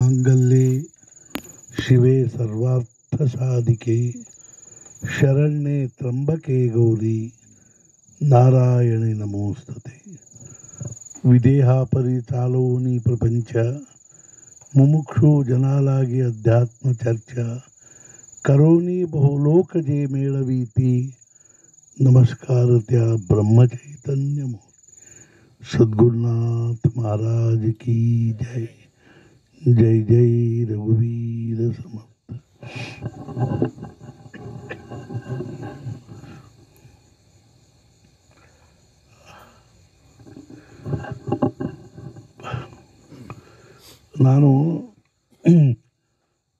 ಮಾಂಗಲ್ಯೆ ಶಿವೆ ಸರ್ವಾರ್ಥಸಾಧಿಕೆ ಶರಣ್ಯೆ ತ್ರ್ಯಂಬಕೆ ಗೌರಿ ನಾರಾಯಣಿ ನಮೋಸ್ತುತೆ. ವಿದೇಹಾಪರಿ ಚಾಲೋನಿ ಪ್ರಪಂಚ ಮುಮುಕ್ಷು ಜನಾಲಾಗಿ ಅಧ್ಯಾತ್ಮ ಚರ್ಚಾ ಕರೋನಿ ಬಹುಲೋಕ ಜೇ ಮೇಳವೀತಿ ನಮಸ್ಕಾರತ್ಯ ಬ್ರಹ್ಮ ಚೈತನ್ಯ सद्गुरुनाथ महाराज की जय. जय जय रघुवीर समर्थ. ನಾನು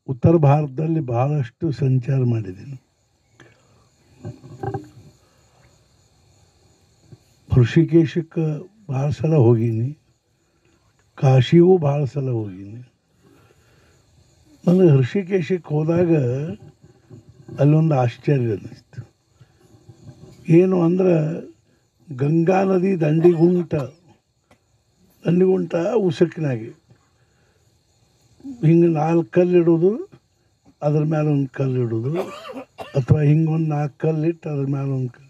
ಉತ್ತರ ಭಾರತದಲ್ಲಿ ಬಹಳಷ್ಟು ಸಂಚಾರ ಮಾಡಿದ್ದೀನಿ. ಋಷಿಕೇಶಕ್ಕೆ ಭಾಳ ಸಲ ಹೋಗೀನಿ, ಕಾಶಿಗೂ ಭಾಳ ಸಲ ಹೋಗೀನಿ. ನನಗೆ ಋಷಿಕೇಶಕ್ಕೆ ಹೋದಾಗ ಅಲ್ಲೊಂದು ಆಶ್ಚರ್ಯ ಅನ್ನಿಸ್ತು. ಏನು ಅಂದ್ರೆ ಗಂಗಾ ನದಿ ದಂಡಿಗುಂಟ ಉಸುಕಿನಾಗೆ ಹಿಂಗೆ 4 ಕಲ್ಲಿಡೋದು, ಅದ್ರ ಮೇಲೆ ಒಂದು ಕಲ್ಲಿಡೋದು, ಅಥವಾ ಹಿಂಗೊಂದು 4 ಕಲ್ಲಿಟ್ಟು ಅದ್ರ ಮೇಲೆ ಒಂದು ಕಲ್ಲು.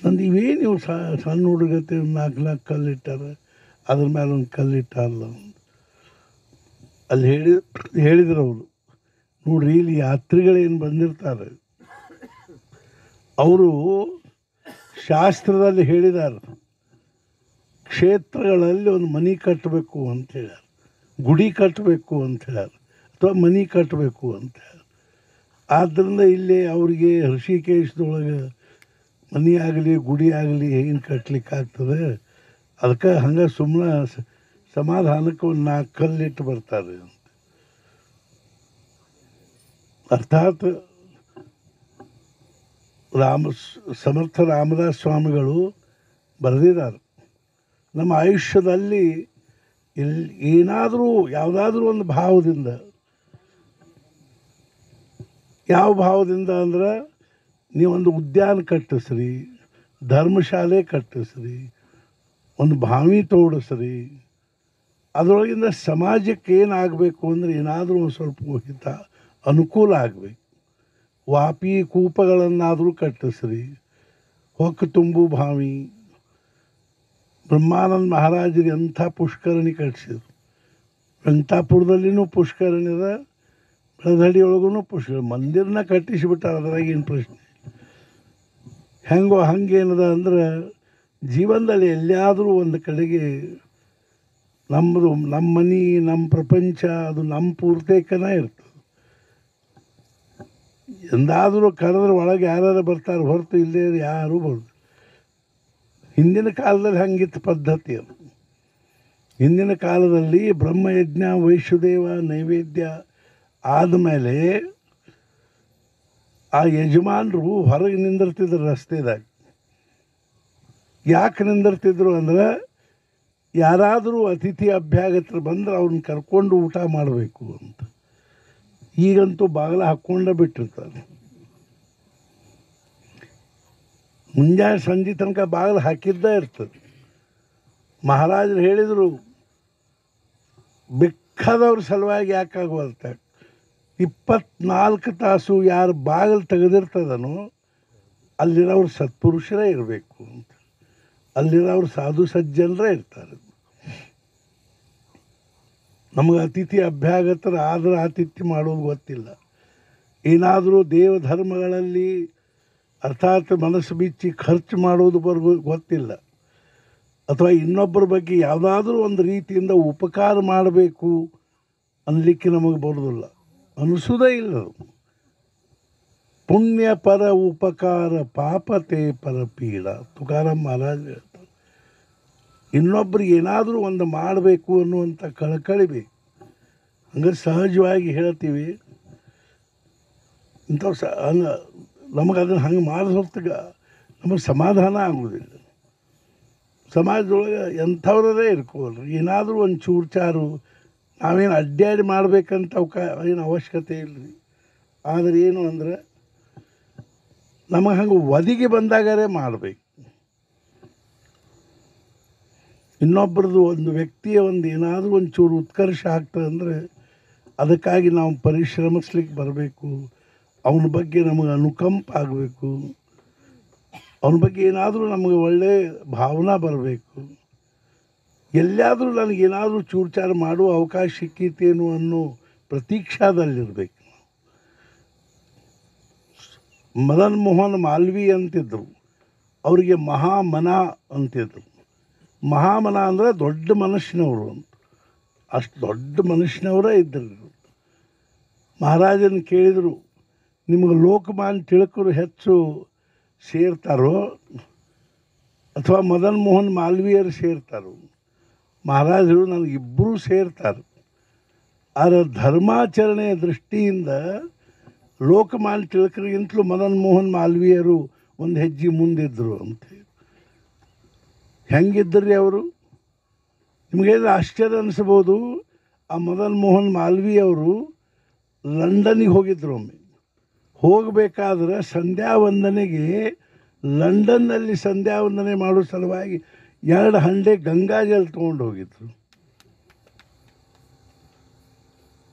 ನಂದು ಇವೇನು ನೀವು ಸಣ್ಣ ಹುಡುಗತೆ 4 ಕಲ್ಲಿಟ್ಟಾರ, ಅದ್ರ ಮೇಲೆ ಒಂದು ಕಲ್ಲಿಟ್ಟಾರಲ್ಲ. ಅಲ್ಲಿ ಹೇಳಿದ್ರು ಅವರು, ನೋಡ್ರಿ ಇಲ್ಲಿ ಯಾತ್ರಿಗಳೇನು ಬಂದಿರ್ತಾರೆ ಅವರು ಶಾಸ್ತ್ರದಲ್ಲಿ ಹೇಳಿದ್ದಾರೆ, ಕ್ಷೇತ್ರಗಳಲ್ಲಿ ಒಂದು ಮನೆ ಕಟ್ಟಬೇಕು ಅಂತ ಹೇಳ್ಯಾರ, ಗುಡಿ ಕಟ್ಟಬೇಕು ಅಂತ ಹೇಳ್ಯಾರ, ಅಥವಾ ಮನೆ ಕಟ್ಟಬೇಕು ಅಂತ ಹೇಳ್ಯಾರ. ಆದ್ದರಿಂದ ಇಲ್ಲಿ ಅವರಿಗೆ ಋಷಿಕೇಶದೊಳಗೆ ಮನೆ ಆಗಲಿ ಗುಡಿ ಆಗಲಿ ಏನು ಕಟ್ಲಿಕ್ಕೆ ಆಗ್ತದೆ, ಅದಕ್ಕೆ ಹಂಗೆ ಸುಮ್ಮನೆ ಸಮಾಧಾನಕ್ಕೆ ಒಂದು 4 ಕಲ್ಲಿಟ್ಟು ಬರ್ತಾರೆ ಅಂತ. ಅರ್ಥಾತ್ ಸಮರ್ಥ ರಾಮದಾಸ್ ಸ್ವಾಮಿಗಳು ಬರೆದಿದ್ದಾರೆ, ನಮ್ಮ ಆಯುಷ್ಯದಲ್ಲಿ ಏನಾದರೂ ಯಾವುದಾದ್ರೂ ಒಂದು ಭಾವದಿಂದ, ಯಾವ ಭಾವದಿಂದ ಅಂದ್ರೆ ನೀವೊಂದು ಉದ್ಯಾನ ಕಟ್ಟಿಸ್ರಿ, ಧರ್ಮಶಾಲೆ ಕಟ್ಟಿಸ್ರಿ, ಒಂದು ಬಾವಿ ತೋಡಿಸ್ರಿ, ಅದರೊಳಗಿಂದ ಸಮಾಜಕ್ಕೆ ಏನಾಗಬೇಕು ಅಂದರೆ ಏನಾದರೂ ಒಂದು ಸ್ವಲ್ಪ ಹಿತ ಅನುಕೂಲ ಆಗಬೇಕು. ವಾಪಿ ಕೂಪಗಳನ್ನಾದರೂ ಕಟ್ಟಿಸ್ರಿ, ಹೊಕ್ಕು ತುಂಬು ಬಾವಿ. ಬ್ರಹ್ಮಾನಂದ ಮಹಾರಾಜರಿಗೆ ಅಂಥ ಪುಷ್ಕರಣಿ ಕಟ್ಟಿಸಿದ್ರು. ವೆಂಕಟಾಪುರದಲ್ಲಿನೂ ಪುಷ್ಕರಣಿ ಅದ, ಬೆಳದಡಿಯೊಳಗೂ ಪುಷ್ಕರ. ಮಂದಿರನ ಕಟ್ಟಿಸಿಬಿಟ್ಟಾರೆ, ಅದ್ರಾಗ ಏನು ಪ್ರಶ್ನೆ. ಹೆಂಗೋ ಹಂಗೇನದ ಅಂದ್ರೆ ಜೀವನದಲ್ಲಿ ಎಲ್ಲಿಯಾದರೂ ಒಂದು ಕಡೆಗೆ ನಮ್ಮದು, ನಮ್ಮ ಮನೆ, ನಮ್ಮ ಪ್ರಪಂಚ ಅದು ನಮ್ಮ ಪೂರ್ತೇಕನೇ ಇರ್ತದೆ. ಎಂದಾದರೂ ಕರೆದ್ರೆ ಒಳಗೆ ಯಾರು ಬರ್ತಾರೆ, ಹೊರತು ಇಲ್ಲೇ ಯಾರೂ ಬರೋದು. ಹಿಂದಿನ ಕಾಲದಲ್ಲಿ ಹಂಗಿತ್ತು ಪದ್ಧತಿ ಅದು. ಹಿಂದಿನ ಕಾಲದಲ್ಲಿ ಬ್ರಹ್ಮಯಜ್ಞ ವೈಶ್ವದೇವ ನೈವೇದ್ಯ ಆದಮೇಲೆ ಆ ಯಜಮಾನರು ಹೊರಗೆ ನಿಂದಿರ್ತಿದ್ರು ರಸ್ತೆದಾಗ. ಯಾಕೆ ನಿಂದಿರ್ತಿದ್ರು ಅಂದ್ರೆ ಯಾರಾದರೂ ಅತಿಥಿ ಅಭ್ಯಾಗತರು ಬಂದ್ರೆ ಅವ್ರನ್ನ ಕರ್ಕೊಂಡು ಊಟ ಮಾಡಬೇಕು ಅಂತ. ಈಗಂತೂ ಬಾಗಿಲ ಹಾಕ್ಕೊಂಡೇ ಬಿಟ್ಟಿರ್ತಾರೆ. ಮುಂಜಾನೆ ಸಂಜೆ ತನಕ ಬಾಗಿಲು ಹಾಕಿದ್ದೇ ಇರ್ತದೆ. ಮಹಾರಾಜರು ಹೇಳಿದರು, ಬೇಕಾದವ್ರ ಸಲುವಾಗಿ ಯಾಕಾಗುವಂತ 24 ತಾಸು ಯಾರು ಬಾಗಿಲು ತೆಗೆದಿರ್ತದನೋ ಅಲ್ಲಿರೋರು ಸತ್ಪುರುಷರೇ ಇರಬೇಕು ಅಂತ, ಅಲ್ಲಿರೋರು ಸಾಧು ಸಜ್ಜನರೇ ಇರ್ತಾರೆ. ನಮಗೆ ಅತಿಥಿ ಅಭ್ಯಾಗತರು ಆದ್ರೆ ಆತಿಥ್ಯ ಮಾಡೋದು ಗೊತ್ತಿಲ್ಲ. ಏನಾದರೂ ದೇವಧರ್ಮಗಳಲ್ಲಿ ಅರ್ಥಾತ್ ಮನಸ್ಸು ಬಿಚ್ಚಿ ಖರ್ಚು ಮಾಡೋದು ಗೊತ್ತಿಲ್ಲ, ಅಥವಾ ಇನ್ನೊಬ್ಬರ ಬಗ್ಗೆ ಯಾವುದಾದ್ರೂ ಒಂದು ರೀತಿಯಿಂದ ಉಪಕಾರ ಮಾಡಬೇಕು ಅನ್ನಲಿಕ್ಕೆ ನಮಗೆ ಬರೋದಿಲ್ಲ, ಅನಿಸೋದೇ ಇಲ್ಲ. ಪುಣ್ಯ ಪರ ಉಪಕಾರ ಪಾಪತೆ ಪರ ಪೀಡ, ತುಕಾರಾಮ್ ಮಹಾರಾಜ್ ಹೇಳ್ತಾರೆ. ಇನ್ನೊಬ್ರಿಗೆ ಏನಾದರೂ ಒಂದು ಮಾಡಬೇಕು ಅನ್ನುವಂಥ ಕಳಕಳಿ ಬೇಕು. ಹಂಗೆ ಸಹಜವಾಗಿ ಹೇಳ್ತೀವಿ, ಇಂಥವು ನಮಗೆ ಅದನ್ನು ಹಂಗೆ ಮಾಡಿದ ಹೊತ್ತಿಗೆ ನಮಗೆ ಸಮಾಧಾನ ಆಗೋದಿಲ್ಲ. ಸಮಾಜದೊಳಗೆ ಎಂಥವ್ರದೇ ಇರ್ಕೋಲ್ರಿ, ಏನಾದರೂ ಒಂದು ಚೂರು ನಾವೇನು ಅಡ್ಡಾಡಿ ಮಾಡ್ಬೇಕಂತ ಏನು ಅವಶ್ಯಕತೆ ಇಲ್ಲರಿ. ಆದರೆ ಏನು ಅಂದರೆ ನಮಗೆ ಹಂಗೆ ಒದಗಿ ಬಂದಾಗರೇ ಮಾಡಬೇಕು. ಇನ್ನೊಬ್ಬರದು ಒಂದು ವ್ಯಕ್ತಿಯ ಒಂದು ಏನಾದರೂ ಒಂಚೂರು ಉತ್ಕರ್ಷ ಆಗ್ತದೆ ಅಂದರೆ ಅದಕ್ಕಾಗಿ ನಾವು ಪರಿಶ್ರಮಿಸ್ಲಿಕ್ಕೆ ಬರಬೇಕು. ಅವನ ಬಗ್ಗೆ ನಮಗೆ ಅನುಕಂಪ ಆಗಬೇಕು. ಅವನ ಬಗ್ಗೆ ಏನಾದರೂ ನಮಗೆ ಒಳ್ಳೆಯ ಭಾವನಾ ಬರಬೇಕು. ಎಲ್ಲಿಯಾದರೂ ನನಗೇನಾದರೂ ಚೂರ್ಚಾರ ಮಾಡುವ ಅವಕಾಶ ಸಿಕ್ಕೀತೇನು ಅನ್ನೋ ಪ್ರತೀಕ್ಷಾದಲ್ಲಿರಬೇಕು. ಮದನ್ ಮೋಹನ್ ಮಾಲ್ವಿ ಅಂತಿದ್ದರು, ಅವರಿಗೆ ಮಹಾಮನ ಅಂತಿದ್ರು. ಮಹಾಮನ ಅಂದರೆ ದೊಡ್ಡ ಮನುಷ್ಯನವರು ಅಂತ. ಅಷ್ಟು ದೊಡ್ಡ ಮನುಷ್ಯನವರೇ ಇದ್ದರು. ಮಹಾರಾಜನ ಕೇಳಿದರು, ನಿಮಗೆ ಲೋಕಮಾನ್ಯ ತಿಲಕರು ಹೆಚ್ಚು ಸೇರ್ತಾರೋ ಅಥವಾ ಮದನ್ ಮೋಹನ್ ಮಾಲ್ವೀಯರು ಸೇರ್ತಾರೋ? ಮಹಾರಾಜರು ನನಗಿಬ್ಬರೂ ಸೇರ್ತಾರೆ, ಆದರೆ ಧರ್ಮಾಚರಣೆಯ ದೃಷ್ಟಿಯಿಂದ ಲೋಕಮಾನ್ಯ ತಿಲಕರಿಗಿಂತಲೂ ಮದನ್ ಮೋಹನ್ ಮಾಲ್ವೀಯರು ಒಂದು ಹೆಜ್ಜೆ ಮುಂದಿದ್ದರು ಅಂತ. ಹೆಂಗಿದ್ದರು ಅವರು? ನಿಮಗೇನು ಆಶ್ಚರ್ಯ ಅನಿಸ್ಬೋದು. ಆ ಮದನ್ ಮೋಹನ್ ಮಾಲ್ವಿ ಅವರು ಲಂಡನ್ನಿಗೆ ಹೋಗಿದ್ರು. ಒಮ್ಮೆ ಹೋಗಬೇಕಾದ್ರೆ ಸಂಧ್ಯಾ ವಂದನೆಗೆ ಲಂಡನ್ನಲ್ಲಿ ಸಂಧ್ಯಾ ವಂದನೆ ಮಾಡೋ ಸಲುವಾಗಿ 2 ಹಂಡೆ ಗಂಗಾಜಲ್ ತೊಗೊಂಡು ಹೋಗಿದ್ರು.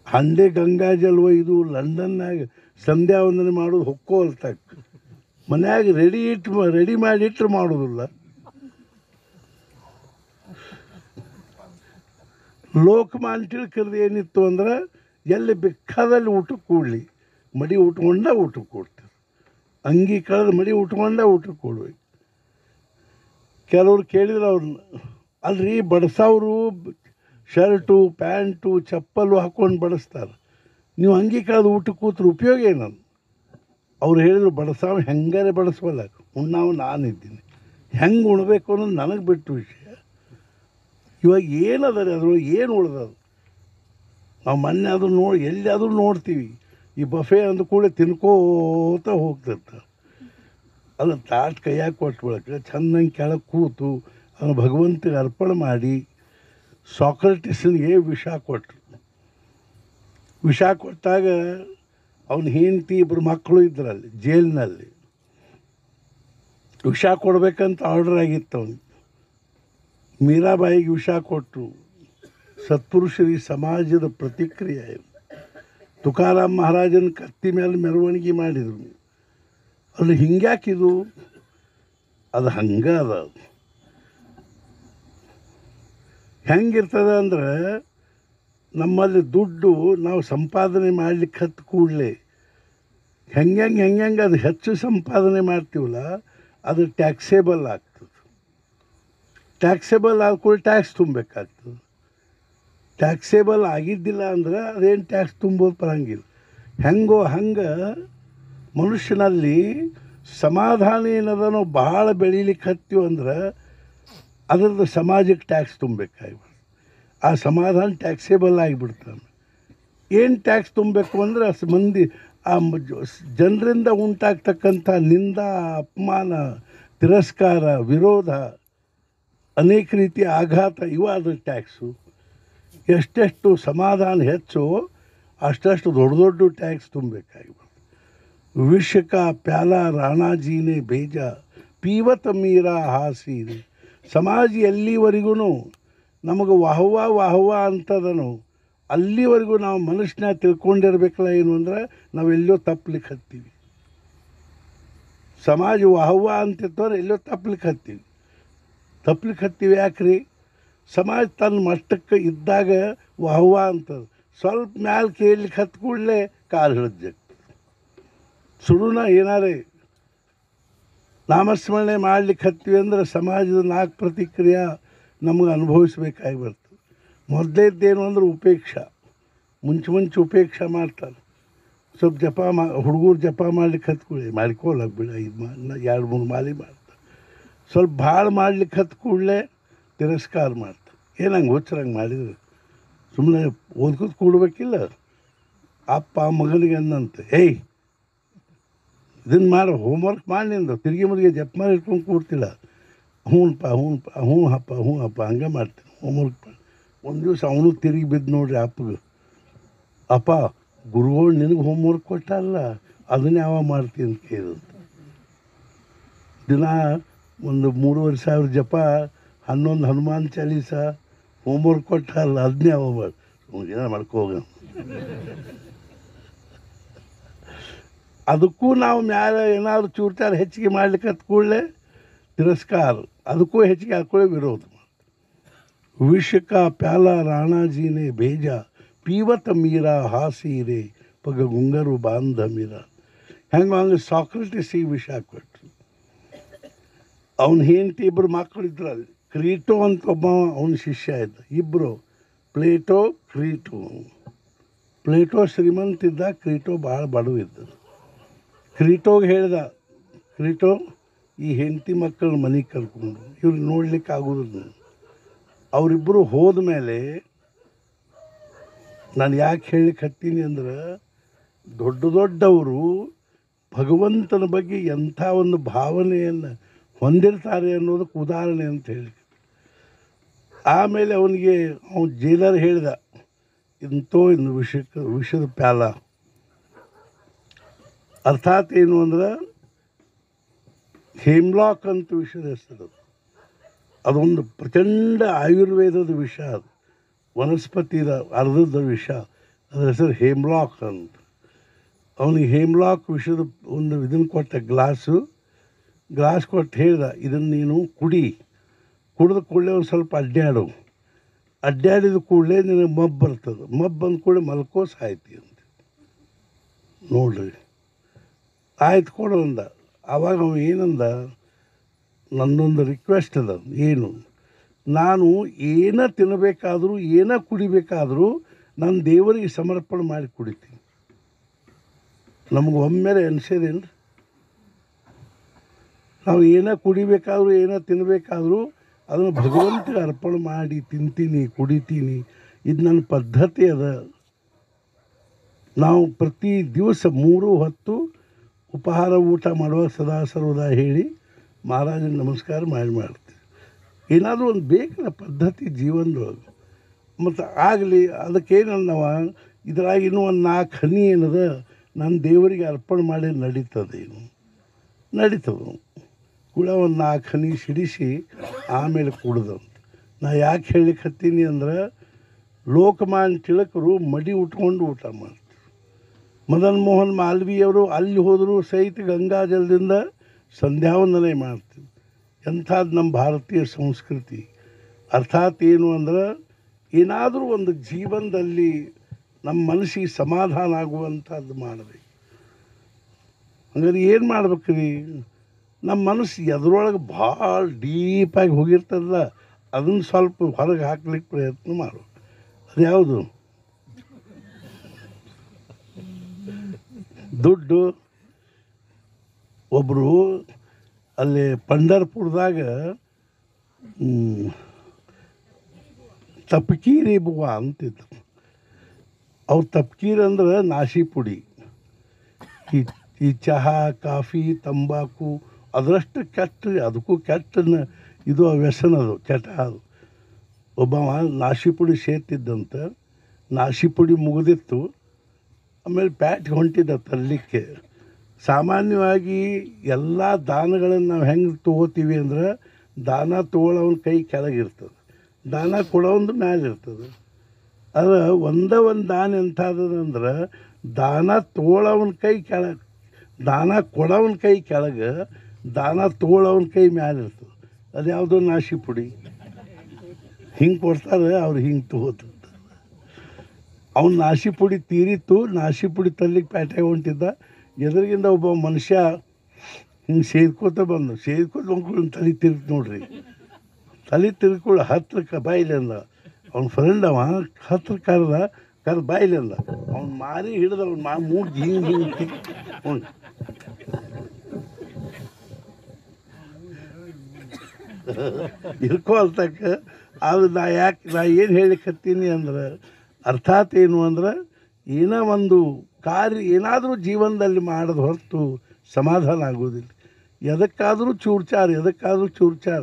ಹಂಡೆ ಗಂಗಾಜಲ್ ಒಯ್ದು ಲಂಡನ್ನಾಗ ಸಂಧ್ಯಾ ವಂದನೆ ಮಾಡೋದು ಹೊಕ್ಕೋ ಅಲ್ತಾಗ ಮನ್ಯಾಗ ರೆಡಿ ಮಾಡಿಟ್ರು ಮಾಡೋದಿಲ್ಲ. ಲೋಕಮಾನ್ಯ ತಿಲಕರದು ಏನಿತ್ತು ಅಂದ್ರೆ ಎಲ್ಲಿ ಬೇಕಾದಲ್ಲಿ ಊಟಕ್ಕೆ ಕೂಡಲಿ, ಮಡಿ ಉಟ್ಕೊಂಡ ಊಟಕ್ಕೆ ಕೊಡ್ತಾರೆ. ಅಂಗಿ ಕಳೆದು ಮಡಿ ಉಟ್ಕೊಂಡ ಊಟಕ್ಕೆ ಕೊಡ್ಬೇಕು. ಕೆಲವ್ರು ಕೇಳಿದ್ರು ಅವ್ರನ್ನ, ಅಲ್ರಿ ಬಡಿಸೋರು ಶರ್ಟು ಪ್ಯಾಂಟು ಚಪ್ಪಲು ಹಾಕ್ಕೊಂಡು ಬಡಿಸ್ತಾರೆ, ನೀವು ಅಂಗಿ ಕಳೆದು ಊಟಕ್ಕೆ ಕೂತ್ರೆ ಉಪಯೋಗ ಏನದು? ಅವ್ರು ಹೇಳಿದ್ರು, ಬಡಿಸೋ ಹೆಂಗಾರೆ ಬಡಿಸ್ವಲ್ಲ, ಉಣ್ಣಾವು ನಾನಿದ್ದೀನಿ, ಹೆಂಗೆ ಉಣ್ಬೇಕು ಅನ್ನೋದು ನನಗೆ ಬಿಟ್ಟು ವಿಷಯ. ಇವಾಗ ಏನದ ರೀ ಅದ್ರೊಳಗೆ ಏನು ಉಳ್ದದು? ನಾವು ಮೊನ್ನೆ ಅದು ಎಲ್ಲಿಯಾದರೂ ನೋಡ್ತೀವಿ, ಈ ಬಫೆ ಅಂದ ಕೂಡ ತಿನ್ಕೋತ ಹೋಗ್ತಿರ್ತಾರೆ. ಅದು ತಾಟ್ ಕೈಯಾಗಿ ಕೊಟ್ಬಿಡಕ್ಕೆ ಚೆಂದಂಗೆ ಕೆಳಗೆ ಕೂತು ಅದನ್ನು ಭಗವಂತನಿಗೆ ಅರ್ಪಣೆ ಮಾಡಿ ಸಾಕ್ರೆಟಿಸ್ನಿಗೆ ವಿಷ ಕೊಟ್ಟರು. ವಿಷ ಕೊಟ್ಟಾಗ ಅವನ ಹೆಂಡತಿ 2 ಮಕ್ಕಳು ಇದ್ರಲ್ಲಿ ಜೈಲಿನಲ್ಲಿ. ವಿಷ ಕೊಡ್ಬೇಕಂತ ಆರ್ಡರ್ ಆಗಿತ್ತು ಅವನಿಗೆ. ಮೀರಾಬಾಯಿಗೆ ವಿಷ ಕೊಟ್ಟರು. ಸತ್ಪುರುಷರಿಗೆ ಸಮಾಜದ ಪ್ರತಿಕ್ರಿಯೆ. ತುಕಾರಾಮ್ ಮಹಾರಾಜನ ಕತ್ತಿ ಮೇಲೆ ಮೆರವಣಿಗೆ ಮಾಡಿದರು. ಅದು ಹಿಂಗ್ಯಾಕಿದು? ಅದು ಹಂಗೆ ಅದ. ಹೆಂಗಿರ್ತದೆ ಅಂದ್ರೆ, ನಮ್ಮಲ್ಲಿ ದುಡ್ಡು ನಾವು ಸಂಪಾದನೆ ಮಾಡ್ಲಿಕ್ಕೆ ಹತ್ತು ಕೂಡಲೇ ಹೆಂಗೆ ಅದು ಹೆಚ್ಚು ಸಂಪಾದನೆ ಮಾಡ್ತೀವಲ್ಲ, ಅದು ಟ್ಯಾಕ್ಸೇಬಲ್ ಆಗ್ತದೆ. ಟ್ಯಾಕ್ಸೇಬಲ್ ಆದ ಕೂಡ ಟ್ಯಾಕ್ಸ್ ತುಂಬಬೇಕಾಗ್ತದೆ. ಟ್ಯಾಕ್ಸೇಬಲ್ ಆಗಿದ್ದಿಲ್ಲ ಅಂದ್ರೆ ಅದೇನು ಟ್ಯಾಕ್ಸ್ ತುಂಬೋದು ಬರಂಗಿಲ್ಲ. ಹೆಂಗೋ ಹಂಗೆ ಮನುಷ್ಯನಲ್ಲಿ ಸಮಾಧಾನ ಏನದನೋ ಭಾಳ ಬೆಳೀಲಿಕ್ಕೆ ಹತ್ತೀವಿ ಅಂದ್ರೆ ಅದರದ್ದು ಸಮಾಜಕ್ಕೆ ಟ್ಯಾಕ್ಸ್ ತುಂಬಬೇಕಾಗ್ಬಿಡ್ತು. ಆ ಸಮಾಧಾನ ಟ್ಯಾಕ್ಸೇಬಲ್ ಆಗಿಬಿಡ್ತಾನೆ. ಏನು ಟ್ಯಾಕ್ಸ್ ತುಂಬಬೇಕು ಅಂದರೆ ಮಂದಿ ಆ ಜನರಿಂದ ಉಂಟಾಗ್ತಕ್ಕಂಥ ನಿಂದ, ಅಪಮಾನ, ತಿರಸ್ಕಾರ, ವಿರೋಧ, ಅನೇಕ ರೀತಿಯ ಆಘಾತ, ಇವಾದ ಟ್ಯಾಕ್ಸು. ಎಷ್ಟೆಷ್ಟು ಸಮಾಧಾನ ಹೆಚ್ಚು ಅಷ್ಟಷ್ಟು ದೊಡ್ಡ ದೊಡ್ಡ ಟ್ಯಾಕ್ಸ್ ತುಂಬಬೇಕಾಗಿಬಿಡ್ತು. ವಿಶ್ವಕ ಪ್ಯಾಲ ರಾಣಾಜಿನೇ ಬೇಜ ಪೀವತ ಮೀರಾ ಹಾಸೀರಿ. ಸಮಾಜ ಎಲ್ಲಿವರೆಗೂ ನಮಗೆ ವಾಹವಾ ಅಂತದನು ಅಲ್ಲಿವರೆಗೂ ನಾವು ಮನುಷ್ಯನ ತಿಳ್ಕೊಂಡಿರ್ಬೇಕಲ್ಲ. ಏನು ಅಂದ್ರೆ ನಾವೆಲ್ಲೋ ತಪ್ಪಲಿಕ್ಕೆ ಹತ್ತೀವಿ. ಸಮಾಜ ವಾಹವಾ ಅಂತಿತ್ತವ್ರೆ ಎಲ್ಲೋ ತಪ್ಪಲಿಕ್ಕೆ ಹತ್ತೀವಿ. ಯಾಕ್ರಿ? ಸಮಾಜ ತನ್ನ ಮಟ್ಟಕ್ಕೆ ಇದ್ದಾಗ ವಾಹವಾ ಅಂತದ, ಸ್ವಲ್ಪ ಮ್ಯಾಲೆ ಕೇಳಲಿಕ್ಕೆ ಹತ್ತು ಕೂಡಲೇ ಕಾಲು ಹಿಡಿದು ಸುಡುನ ಏನಾರೇ ನಾಮಸ್ಮರಣೆ ಮಾಡ್ಲಿಕ್ಕೆ ಹತ್ತೀವಿ ಅಂದ್ರೆ ಸಮಾಜದ 4 ಪ್ರತಿಕ್ರಿಯೆ ನಮಗೆ ಅನುಭವಿಸ್ಬೇಕಾಗಿ ಬರ್ತದೆ. ಮೊದಲೇದ್ದೇನು ಅಂದ್ರೆ ಉಪೇಕ್ಷಾ. ಮುಂಚೆ ಉಪೇಕ್ಷಾ ಮಾಡ್ತಾರೆ. ಸ್ವಲ್ಪ ಹುಡುಗರು ಜಪ ಮಾಡ್ಲಿಕ್ಕೆ ಹತ್ಕೊಳ್ಳಿ, ಮಾಡ್ಕೋಲ್ಲ ಬಿಡ, 2-3 ಮಾಲಿ ಮಾಡ್ತಾರೆ. ಸ್ವಲ್ಪ ಭಾಳ ಮಾಡ್ಲಿಕ್ಕೆ ಹತ್ತು ಕೂಡಲೇ ತಿರಸ್ಕಾರ ಮಾಡ್ತಾರೆ. ಏನಂಗೆ ಹುಚ್ಚರಂಗೆ ಮಾಡಿದ್ರು ಸುಮ್ಮನೆ ಓದ್ಕೋತ ಕೂಡ್ಬೇಕಿಲ್ಲ. ಅಪ್ಪ ಮಗನಿಗೆ ಅಂದಂತೆ, ಏಯ್ ಇದನ್ನು ಮಾಡೋ ಹೋಮ್ವರ್ಕ್ ಮಾಡಿ ನಿಂದು ತಿರುಗಿ ಮುರುಗಿ ಜಪ ಮಾಡಿ ಇಟ್ಕೊಂಡು ಕೂಡ್ತಿಲ್ಲ. ಹ್ಞೂ ಅಪ್ಪ ಹಂಗೆ ಮಾಡ್ತೀನಿ ಹೋಮ್ವರ್ಕ್ ಮಾಡಿ. ಒಂದು ದಿವಸ ಅವನು ತಿರುಗಿ ಬಿದ್ದು ನೋಡ್ರಿ ಅಪ್ಪಗೆ, ಅಪ್ಪ ಗುರುಗಳು ನಿನಗೆ ಹೋಮ್ವರ್ಕ್ ಕೊಟ್ಟಲ್ಲ, ಅದನ್ನೇ ಯಾವ ಮಾಡ್ತೀನಿ ಅಂತ ಕೇಳಿದಂತ. ದಿನ ಒಂದು 3,500 ಜಪ 11 ಹನುಮಾನ್ ಚಾಲೀಸ ಹೋಮ್ವರ್ಕ್ ಕೊಟ್ಟಲ್ಲ, ಅದನ್ನೇ ಹೋಗ್ಬಾರ್ದು, ಏನಾರು ಮಾಡ್ಕೋಗ. ಅದಕ್ಕೂ ನಾವು ಮ್ಯಾಲೆ ಏನಾದರೂ ಚೂರ್ಚಾರ ಹೆಚ್ಚಿಗೆ ಮಾಡ್ಲಿಕ್ಕೆ ಕೂಡಲೇ ತಿರಸ್ಕಾರ, ಅದಕ್ಕೂ ಹೆಚ್ಚಿಗೆ ಹಾಕೊಳ್ಳಿ ವಿರೋಧ. ವಿಷ का प्याला राणा जी ने भेजा, पीवत मीरा हासी रे पग ಗುಂಗರು ಬಾಂಧ ಮೀರಾ. ಹಂಗೆ ಸಾಕ್ರೆಟಿಸಿಗೆ ವಿಷ ಕೊಟ್ಟರು. ಅವನ ಹೆಂಡತಿ ಇಬ್ಬರು ಮಕ್ಕಳು ಇದ್ರಲ್ಲಿ, ಕ್ರೀಟೋ ಅಂತ ಒಬ್ಬ ಅವನ ಶಿಷ್ಯ ಇದ್ದ, ಇಬ್ಬರು ಪ್ಲೇಟೋ ಕ್ರೀಟೋ. ಪ್ಲೇಟೋ ಶ್ರೀಮಂತ ಇದ್ದ, ಕ್ರೀಟೋ ಭಾಳ ಬಡವಿದ್ದ. ಕ್ರೀಟೋಗೆ ಹೇಳ್ದ, ಕ್ರೀಟೋ ಈ ಹೆಂಡತಿ ಮಕ್ಕಳನ್ನ ಮನೆಗೆ ಕರ್ಕೊಂಡು ಇವ್ರಿಗೆ ನೋಡ್ಲಿಕ್ಕೆ ಆಗೋದಿಲ್ಲ. ಅವರಿಬ್ಬರು ಹೋದ ಮೇಲೆ ನಾನು ಯಾಕೆ ಹೇಳಲಿಕ್ಕೆ ಹತ್ತೀನಿ ಅಂದ್ರೆ, ದೊಡ್ಡ ದೊಡ್ಡವರು ಭಗವಂತನ ಬಗ್ಗೆ ಎಂಥ ಒಂದು ಭಾವನೆಯನ್ನು ಹೊಂದಿರ್ತಾರೆ ಅನ್ನೋದಕ್ಕೆ ಉದಾಹರಣೆ ಅಂತ ಹೇಳಿ. ಆಮೇಲೆ ಅವನಿಗೆ ಜೈಲರ್ ಹೇಳ್ದ, ಇನ್ನು ವಿಷದ ಪ್ಯಾಲ, ಅರ್ಥಾತ್ ಏನು ಅಂದ್ರೆ ಹೇಮ್ಲಾಕ್ ಅಂತ ವಿಷದ ಹೆಸರು. ಅದೊಂದು ಪ್ರಚಂಡ ಆಯುರ್ವೇದದ ವಿಷ, ಅದು ವನಸ್ಪತಿದ ಅರ್ಧದ ವಿಷ, ಅದರ ಹೆಸರು ಹೇಮ್ಲಾಕ್ ಅಂತ. ಅವನಿಗೆ ಹೇಮ್ಲಾಕ್ ವಿಷದ ಒಂದು ಇದನ್ನು ಕೊಟ್ಟ, ಗ್ಲಾಸ್ ಕೊಟ್ಟು ಹೇಳ್ದ, ಇದನ್ನು ನೀನು ಕುಡಿದ ಕೂಡಲೇ ಒಂದು ಸ್ವಲ್ಪ ಅಡ್ಡಾಡಿದ ಕೂಡಲೇ ನಿನಗೆ ಮಬ್ಬು ಬರ್ತದೆ, ಮಬ್ಬು ಬಂದ ಕೂಡಲೇ ಮಲ್ಕೋ ಸಾಯ್ತಿ ಅಂತ. ನೋಡ್ರಿ, ಆಯ್ತು ಕೊಡು ಅಂದ. ಆವಾಗ ಅವ ಏನಂದ, ನನ್ನೊಂದು ರಿಕ್ವೆಸ್ಟ್ ಅದ, ಏನು, ನಾನು ಏನ ತಿನ್ನಬೇಕಾದ್ರೂ ಏನ ಕುಡಿಬೇಕಾದ್ರೂ ನಾನು ದೇವರಿಗೆ ಸಮರ್ಪಣೆ ಮಾಡಿ ಕುಡಿತೀನಿ. ನಮಗೆ ಒಮ್ಮೆಲೆ ಅನಿಸೋದೇನು, ನಾವು ಏನ ಕುಡಿಬೇಕಾದ್ರೂ ಏನ ತಿನ್ನಬೇಕಾದ್ರೂ ಅದನ್ನು ಭಗವಂತಗೆ ಅರ್ಪಣೆ ಮಾಡಿ ತಿಂತೀನಿ, ಕುಡಿತೀನಿ, ಇದು ನನ್ನ ಪದ್ಧತಿ ಅದ. ನಾವು ಪ್ರತಿ ದಿವಸ 3 ಹೊತ್ತು ಉಪಹಾರ ಊಟ ಮಾಡುವಾಗ ಸದಾ ಸರ್ವದಾ ಹೇಳಿ ಮಹಾರಾಜನ ನಮಸ್ಕಾರ ಮಾಡ್ತೀವಿ. ಏನಾದರೂ ಒಂದು ಬೇಕಲ್ಲ ಪದ್ಧತಿ ಜೀವನದೊಳಗೆ. ಮತ್ತು ಆಗಲಿ ಅದಕ್ಕೇನಲ್ಲ, ನಾವು ಇದ್ರಾಗ ಇನ್ನೂ ಒಂದು 4 ಹನಿ ಏನದ ನಾನು ದೇವರಿಗೆ ಅರ್ಪಣೆ ಮಾಡಿ ನಡೀತದೆ ಕೂಡ ಒಂದು 4 ಹನಿ ಸಿಡಿಸಿ ಆಮೇಲೆ ಕುಡ್ದಂತ. ನಾ ಯಾಕೆ ಹೇಳಲಿಕ್ಕೆ ಹತ್ತೀನಿ ಅಂದ್ರೆ, ಲೋಕಮಾನ್ಯ ತಿಲಕರು ಮಡಿ ಉಟ್ಕೊಂಡು ಊಟ ಮಾಡ್ತಾರೆ. ಮದನ್ ಮೋಹನ್ ಮಾಲ್ವಿಯವರು ಅಲ್ಲಿ ಹೋದರೂ ಸಹಿತ ಗಂಗಾಜಲದಿಂದ ಸಂಧ್ಯಾವಂದನೆ ಮಾಡ್ತೀವಿ. ಎಂಥದ್ದು ನಮ್ಮ ಭಾರತೀಯ ಸಂಸ್ಕೃತಿ. ಅರ್ಥಾತ್ ಏನು ಅಂದ್ರೆ, ಏನಾದರೂ ಒಂದು ಜೀವನದಲ್ಲಿ ನಮ್ಮ ಮನಸ್ಸಿಗೆ ಸಮಾಧಾನ ಆಗುವಂಥದ್ದು ಮಾಡಬೇಕು. ಹಂಗಾರೆ ಏನು ಮಾಡ್ಬೇಕ್ರಿ, ನಮ್ಮ ಮನಸ್ಸು ಎದ್ರೊಳಗೆ ಭಾಳ ಡೀಪಾಗಿ ಹೋಗಿರ್ತದಲ್ಲ, ಅದನ್ನು ಸ್ವಲ್ಪ ಹೊರಗೆ ಹಾಕ್ಲಿಕ್ಕೆ ಪ್ರಯತ್ನ ಮಾಡು. ಅದು ಯಾವುದು? ದುಡ್ಡು. ಒಬ್ಬರು ಅಲ್ಲಿ ಪಂಢರ್ಪುರದಾಗ ತಪ್ಕೀರಿ ಬುವ್ವ ಅಂತಿದ್ರು. ಅವ್ರು ತಪ್ಕೀರ್ ಅಂದ್ರೆ ನಾಶಿ ಪುಡಿ. ಈ ಚಹಾ, ಕಾಫಿ, ತಂಬಾಕು ಅದರಷ್ಟು ಕೆಟ್ಟ, ಅದಕ್ಕೂ ಕೆಟ್ಟ ಇದು ವ್ಯಸನ, ಅದು ಚಟ. ಅದು ಒಬ್ಬ ನಾಶಿ ಪುಡಿ ಸೇರ್ತಿದ್ದಂತ, ನಾಶಿ ಪುಡಿ ಮುಗಿದಿತ್ತು, ಆಮೇಲೆ ಪ್ಯಾಟ್ಗೆ ಹೊಂಟಿದ್ದ ತರಲಿಕ್ಕೆ. ಸಾಮಾನ್ಯವಾಗಿ ಎಲ್ಲ ದಾನಗಳನ್ನು ನಾವು ಹೆಂಗೆ ತೊಗೋತೀವಿ ಅಂದ್ರೆ, ದಾನ ತೊಗೊಳೋವನ ಕೈ ಕೆಳಗಿರ್ತದೆ, ದಾನ ಕೊಡೋವಂದು ಮ್ಯಾಲೆ ಇರ್ತದೆ. ಆದರೆ ಒಂದು ದಾನ ಎಂಥದಂದ್ರೆ, ದಾನ ತೊಗೊಳೋವನ ಕೈ ಕೆಳಗೆ, ದಾನ ಕೊಡೋವನ ಕೈ ಕೆಳಗೆ, ದಾನ ತೊಗೊಳೋವನ ಕೈ ಮ್ಯಾಲೆ ಇರ್ತದೆ. ಅದು ಯಾವುದೋ ನಾಶಿ ಪುಡಿ ಹಿಂಗೆ ಕೊಡ್ತಾರೆ, ಅವ್ರು ಹಿಂಗೆ ತೊಗೋತಾರೆ. ಅವ್ನು ನಾಶಿ ಪುಡಿ ತೀರಿತ್ತು, ನಾಶಿ ಪುಡಿ ತರ್ಲಿಕ್ಕೆ ಪ್ಯಾಟ್ಯಾಗ ಹೊಂಟಿದ್ದ. ಎದುರಿಗಿಂದ ಒಬ್ಬ ಮನುಷ್ಯ ಹಿಂಗೆ ಸೇದ್ಕೋತ ಬಂದು ತಲೆ ತಿರುಗಿ ನೋಡ್ರಿ, ತಲೆ ತಿರ್ಕೊಳ್ಳಿ ಹತ್ರ ಬಾಯಿಲೆ ಅಂದ. ಅವ್ನ ಫ್ರೆಂಡ್ ಅವ ಹತ್ರ ಕರೆದ ಬಾಯಿಲೆ ಅಂದ. ಅವ್ನು ಮಾರಿ ಹಿಡ್ದ, ಅವ್ನು ಮೂಗಿ ಹಿಂಗೆ ಇರ್ಕೋ ಅಲ್ತಕ್ಕ. ಅದು ನಾ ಏನು ಹೇಳಿಕತ್ತೀನಿ ಅಂದ್ರೆ, ಅರ್ಥಾತ್ ಏನು ಅಂದ್ರೆ, ಏನೋ ಒಂದು ಕಾರ್ಯ ಏನಾದರೂ ಜೀವನದಲ್ಲಿ ಮಾಡೋದು ಹೊರತು ಸಮಾಧಾನ ಆಗೋದಿಲ್ಲ. ಎದಕ್ಕಾದರೂ ಚೂರ್ಚಾರ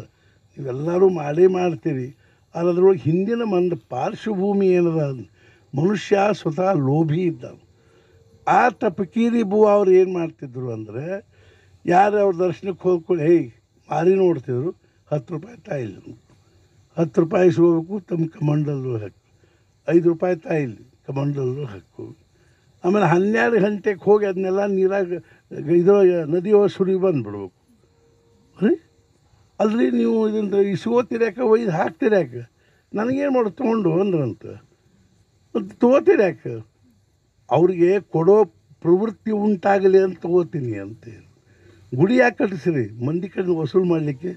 ಇವೆಲ್ಲರೂ ಮಾಡ್ತೀರಿ. ಅದ್ರೊಳಗೆ ಹಿಂದಿನ ಪಾರ್ಶ್ವಭೂಮಿ ಏನದ, ಮನುಷ್ಯ ಸ್ವತಃ ಲೋಭಿ ಇದ್ದ. ಆ ತಪಕೀರಿ ಬುವ್ವ ಅವ್ರು ಏನು ಮಾಡ್ತಿದ್ರು ಅಂದರೆ, ಯಾರು ಅವ್ರ ದರ್ಶನಕ್ಕೆ ಹೋಗ್ಕೊಳ್ಳಿ ಮಾರಿ ನೋಡ್ತಿದ್ರು, 10 ರೂಪಾಯಿ ತಾಯಿಲ್ಲ. 10 ರೂಪಾಯಿ ಇಸ್ಕೋಬೇಕು, ತಮ್ಮ ಕಮಂಡಲ್ಲೂ ಹಾಕು. 5 ರೂಪಾಯಿ ತಾಯಿಲಿ ಕಮಂಡಲ್ಲೂ ಹಾಕು. ಆಮೇಲೆ 12 ಗಂಟೆಗೆ ಹೋಗಿ ಅದನ್ನೆಲ್ಲ ನೀರಾಗ ಇದು ನದಿಯೊಳಗೆ ಸುರಿ ಬಂದುಬಿಡ್ಬೇಕು. ರೀ ಅಲ್ರಿ ನೀವು ಇದನ್ನು ಇಸ್ಕೋತಿರ್ಯಾಕ ಒಯ್ದು ಹಾಕ್ತಿರ್ಯಾಕ, ನನಗೇನು ಮಾಡೋದು ತೊಗೊಂಡು ಅಂದ್ರಂತ. ಮತ್ತು ತೊಗೋತಿರ್ಯಾಕ ಅವ್ರಿಗೆ ಕೊಡೋ ಪ್ರವೃತ್ತಿ ಉಂಟಾಗಲಿ ಅಂತ ತೊಗೋತೀನಿ ಅಂತ. ಗುಡಿ ಯಾಕೆ ಕಟ್ಟಿಸ್ರಿ? ಮಂದಿ ಕಡೆ ವಸೂಲು ಮಾಡಲಿಕ್ಕೆ.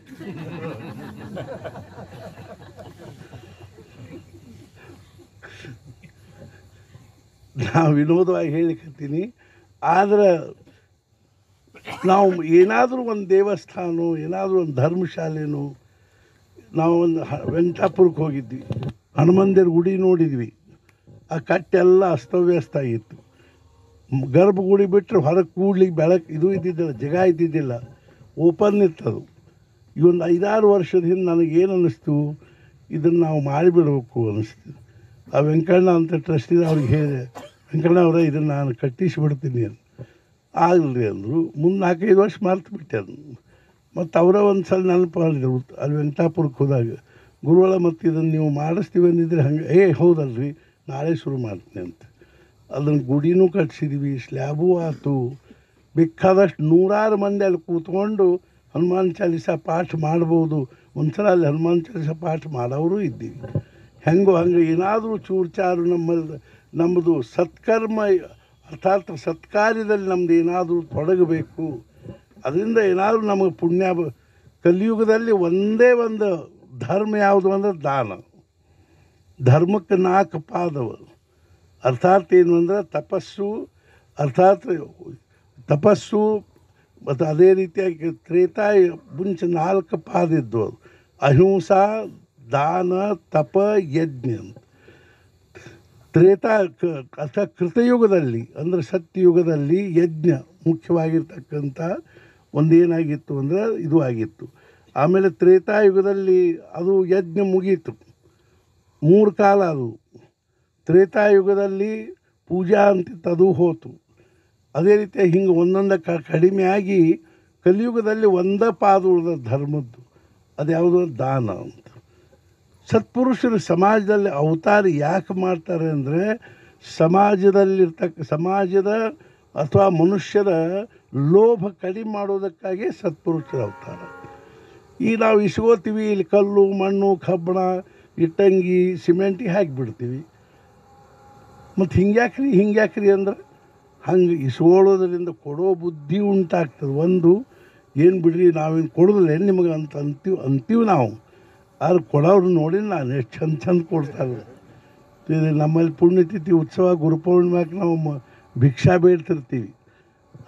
ನಾವು ವಿನೋದವಾಗಿ ಹೇಳಿಕತ್ತೀನಿ. ಆದ್ರೆ ನಾವು ಏನಾದರೂ ಒಂದು ದೇವಸ್ಥಾನ, ಏನಾದರೂ ಒಂದು ಧರ್ಮಶಾಲೆನೋ, ನಾವು ಒಂದು ವೆಂಕಟಾಪುರಕ್ಕೆ ಹೋಗಿದ್ವಿ, ಹನುಮಂದಿರ ಗುಡಿ ನೋಡಿದ್ವಿ. ಆ ಕಟ್ಟೆಲ್ಲ ಅಸ್ತವ್ಯಸ್ತ ಆಗಿತ್ತು. ಗರ್ಭಗುಡಿ ಬಿಟ್ಟರೆ ಹೊರಗೆ ಕೂಡ್ಲಿಕ್ಕೆ ಬೆಳಕು ಇದು ಇದ್ದಿದ್ದಿಲ್ಲ, ಜಗ ಇದ್ದಿದ್ದಿಲ್ಲ, ಓಪನ್ ಇತ್ತದು. ಈ ಒಂದು 5-6 ವರ್ಷದ ಹಿಂದೆ ನನಗೇನು ಅನ್ನಿಸ್ತು, ಇದನ್ನು ನಾವು ಮಾಡಿಬಿಡ್ಬೇಕು ಅನ್ನಿಸ್ತು. ಆ ವೆಂಕಣ್ಣ ಅಂತ ಟ್ರಸ್ಟಿದ ಅವ್ರಿಗೆ ಹೇಳಿದೆ, ವೆಂಕಣ್ಣ ಅವರೇ ಇದನ್ನು ನಾನು ಕಟ್ಟಿಸಿಬಿಡ್ತೀನಿ ಅಂತ. ಆಗಲ್ರಿ ಅಂದರು. ಮುಂದೆ 4-5 ವರ್ಷ ಮರ್ತು ಬಿಟ್ಟೆ ಅದನ್ನು. ಮತ್ತು ಅವರ ಒಂದು ಸಲ ನೆನಪು ಮಾಡಿದ್ರು ಅಲ್ಲಿ ವೆಂಕಟಾಪುರಕ್ಕೆ ಹೋದಾಗ, ಗುರುಗಳ ಮತ್ತು ಇದನ್ನು ನೀವು ಮಾಡಿಸ್ತೀವಿ ಅಂದಿದ್ರೆ ಹಂಗೆ ಹೌದಲ್ರಿ ನಾಳೆ ಶುರು ಮಾಡ್ತೀನಿ ಅಂತ. ಅದನ್ನು ಗುಡಿನೂ ಕಟ್ಸಿದ್ವಿ, ಸ್ಲ್ಯಾಬೂ ಆಯ್ತು. ಬೇಕಾದಷ್ಟು 100 ಮಂದಿ ಅಲ್ಲಿ ಕೂತ್ಕೊಂಡು ಹನುಮಾನ್ ಚಾಲೀಸ ಪಾಠ ಮಾಡ್ಬೋದು. ಒಂದ್ಸಲ ಅಲ್ಲಿ ಹನುಮಾನ್ ಚಾಲೀಸ ಪಾಠ ಮಾಡೋರು ಇದ್ದೀವಿ. ಹೆಂಗೋ ಹಂಗೆ ಏನಾದರೂ ಚೂರ್ಚಾರು ನಮ್ಮದು ಸತ್ಕರ್ಮ ಅರ್ಥಾತ್ ಸತ್ಕಾರ್ಯದಲ್ಲಿ ನಮ್ಮದು ಏನಾದರೂ ತೊಡಗಬೇಕು. ಅದರಿಂದ ಏನಾದರೂ ನಮಗೆ ಪುಣ್ಯ. ಕಲಿಯುಗದಲ್ಲಿ ಒಂದೇ ಒಂದು ಧರ್ಮ ಯಾವುದು ಅಂದರೆ ದಾನ. ಧರ್ಮಕ್ಕೆ 4 ಪಾದವು. ಅರ್ಥಾತ್ ಏನು ಅಂದರೆ ತಪಸ್ಸು, ಅರ್ಥಾತ್ ತಪಸ್ಸು, ಮತ್ತು ಅದೇ ರೀತಿಯಾಗಿ ತ್ರೇತಾಯ ಮುಂಚೆ 4 ಪಾದ ಇದ್ದವು. ಅಹಿಂಸಾ, ದಾನ, ತಪ, ಯಜ್ಞ ಅಂತ. ಅಥವಾ ಕೃತಯುಗದಲ್ಲಿ ಅಂದರೆ ಸತ್ಯಯುಗದಲ್ಲಿ ಯಜ್ಞ ಮುಖ್ಯವಾಗಿರ್ತಕ್ಕಂಥ ಒಂದೇನಾಗಿತ್ತು ಅಂದರೆ ಇದು ಆಗಿತ್ತು. ಆಮೇಲೆ ತ್ರೇತಾಯುಗದಲ್ಲಿ ಅದು ಯಜ್ಞ ಮುಗೀತು, 3 ಕಾಲ ಅದು. ತ್ರೇತಾಯುಗದಲ್ಲಿ ಪೂಜಾ ಅಂತಿತ್ತು, ಅದು ಹೋತು. ಅದೇ ರೀತಿ ಹಿಂಗೆ ಒಂದೊಂದು ಕಡಿಮೆಯಾಗಿ ಕಲಿಯುಗದಲ್ಲಿ ಒಂದೇ ಪಾದ ಉಳಿದ ಧರ್ಮದ್ದು, ಅದು ಯಾವುದೋ ದಾನ ಅಂತ. ಸತ್ಪುರುಷರು ಸಮಾಜದಲ್ಲಿ ಅವತಾರ ಯಾಕೆ ಮಾಡ್ತಾರೆ ಅಂದರೆ ಸಮಾಜದ ಅಥವಾ ಮನುಷ್ಯರ ಲೋಭ ಕಡಿಮೆ ಮಾಡೋದಕ್ಕಾಗಿ ಸತ್ಪುರುಷರ ಅವತಾರ. ಈಗ ನಾವು ಇಸ್ಕೋತೀವಿ, ಇಲ್ಲಿ ಕಲ್ಲು ಮಣ್ಣು ಕಬ್ಬಣ ಇಟ್ಟಂಗಿ ಸಿಮೆಂಟಿಗೆ ಹಾಕಿಬಿಡ್ತೀವಿ. ಮತ್ತು ಹಿಂಗ್ಯಾಕ್ರಿ ಅಂದ್ರೆ ಹಂಗೆ ಇಸ್ಕೊಳ್ಳೋದ್ರಿಂದ ಕೊಡೋ ಬುದ್ಧಿ ಉಂಟಾಗ್ತದೆ. ಒಂದು ಏನು ಬಿಡ್ರಿ ನಾವೇನು ಕೊಡೋದಿಲ್ಲ ಏನು ನಿಮಗೆ ಅಂತ ಅಂತೀವಿ ನಾವು. ಆದ್ರೆ ಕೊಡೋರು ನೋಡಿ ನಾನು ಎಷ್ಟು ಚಂದ ಕೊಡ್ತಾರೆ. ನಮ್ಮಲ್ಲಿ ಪುಣ್ಯತಿಥಿ ಉತ್ಸವ ಗುರುಪೌರ್ಣಿಮೆಗೆ ನಾವು ಭಿಕ್ಷಾ ಬೇಡ್ತಿರ್ತೀವಿ.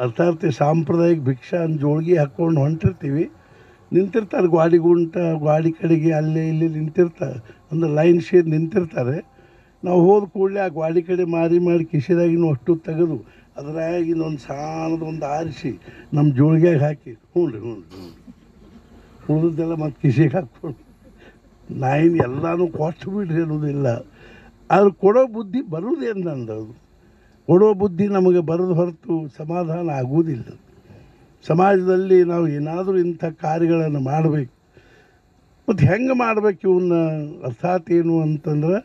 ಅರ್ಥಾತ್ ಸಾಂಪ್ರದಾಯಿಕ ಭಿಕ್ಷಾ ಜೋಳಿಗೆ ಹಾಕ್ಕೊಂಡು ಹೊಂಟಿರ್ತೀವಿ. ನಿಂತಿರ್ತಾರೆ ಗಾಡಿ ಕಡೆಗೆ ಅಲ್ಲೇ ಇಲ್ಲಿ ನಿಂತಿರ್ತಾರೆ, ಅಂದ್ರೆ ಲೈನ್ ಶೇರ್ ನಿಂತಿರ್ತಾರೆ. ನಾವು ಹೋದ ಕೂಡಲೇ ಆ ಗಾಡಿ ಕಡೆ ಮಾಡಿ ಕಿಶೆದಾಗಿನೂ ಅಷ್ಟು ತೆಗೆದು ಅದ್ರಾಗ ಇನ್ನೊಂದು ಸಾಣದೊಂದು ಆರಿಸಿ ನಮ್ಮ ಜೋಳಿಗೆಗೆ ಹಾಕಿ ಹ್ಞೂ ರೀ ಉಳಿದೆಲ್ಲ ಮತ್ತು ಕಿಶೆಗೆ ಹಾಕ್ಕೊಂಡು ನಾಯಿನ ಎಲ್ಲನೂ ಕೊಟ್ಟು ಬಿಡ್ರಿ ಅನ್ನೋದಿಲ್ಲ. ಆದ್ರೆ ಕೊಡೋ ಬುದ್ಧಿ ಬರೋದೇನು ನಂದದು. ಕೊಡೋ ಬುದ್ಧಿ ನಮಗೆ ಬರೋದು ಹೊರತು ಸಮಾಧಾನ ಆಗುವುದಿಲ್ಲ. ಸಮಾಜದಲ್ಲಿ ನಾವು ಏನಾದರೂ ಇಂಥ ಕಾರ್ಯಗಳನ್ನು ಮಾಡಬೇಕು. ಮತ್ತು ಹೆಂಗೆ ಮಾಡಬೇಕು ಇವನ್ನ? ಅರ್ಥಾತ್ ಏನು ಅಂತಂದ್ರೆ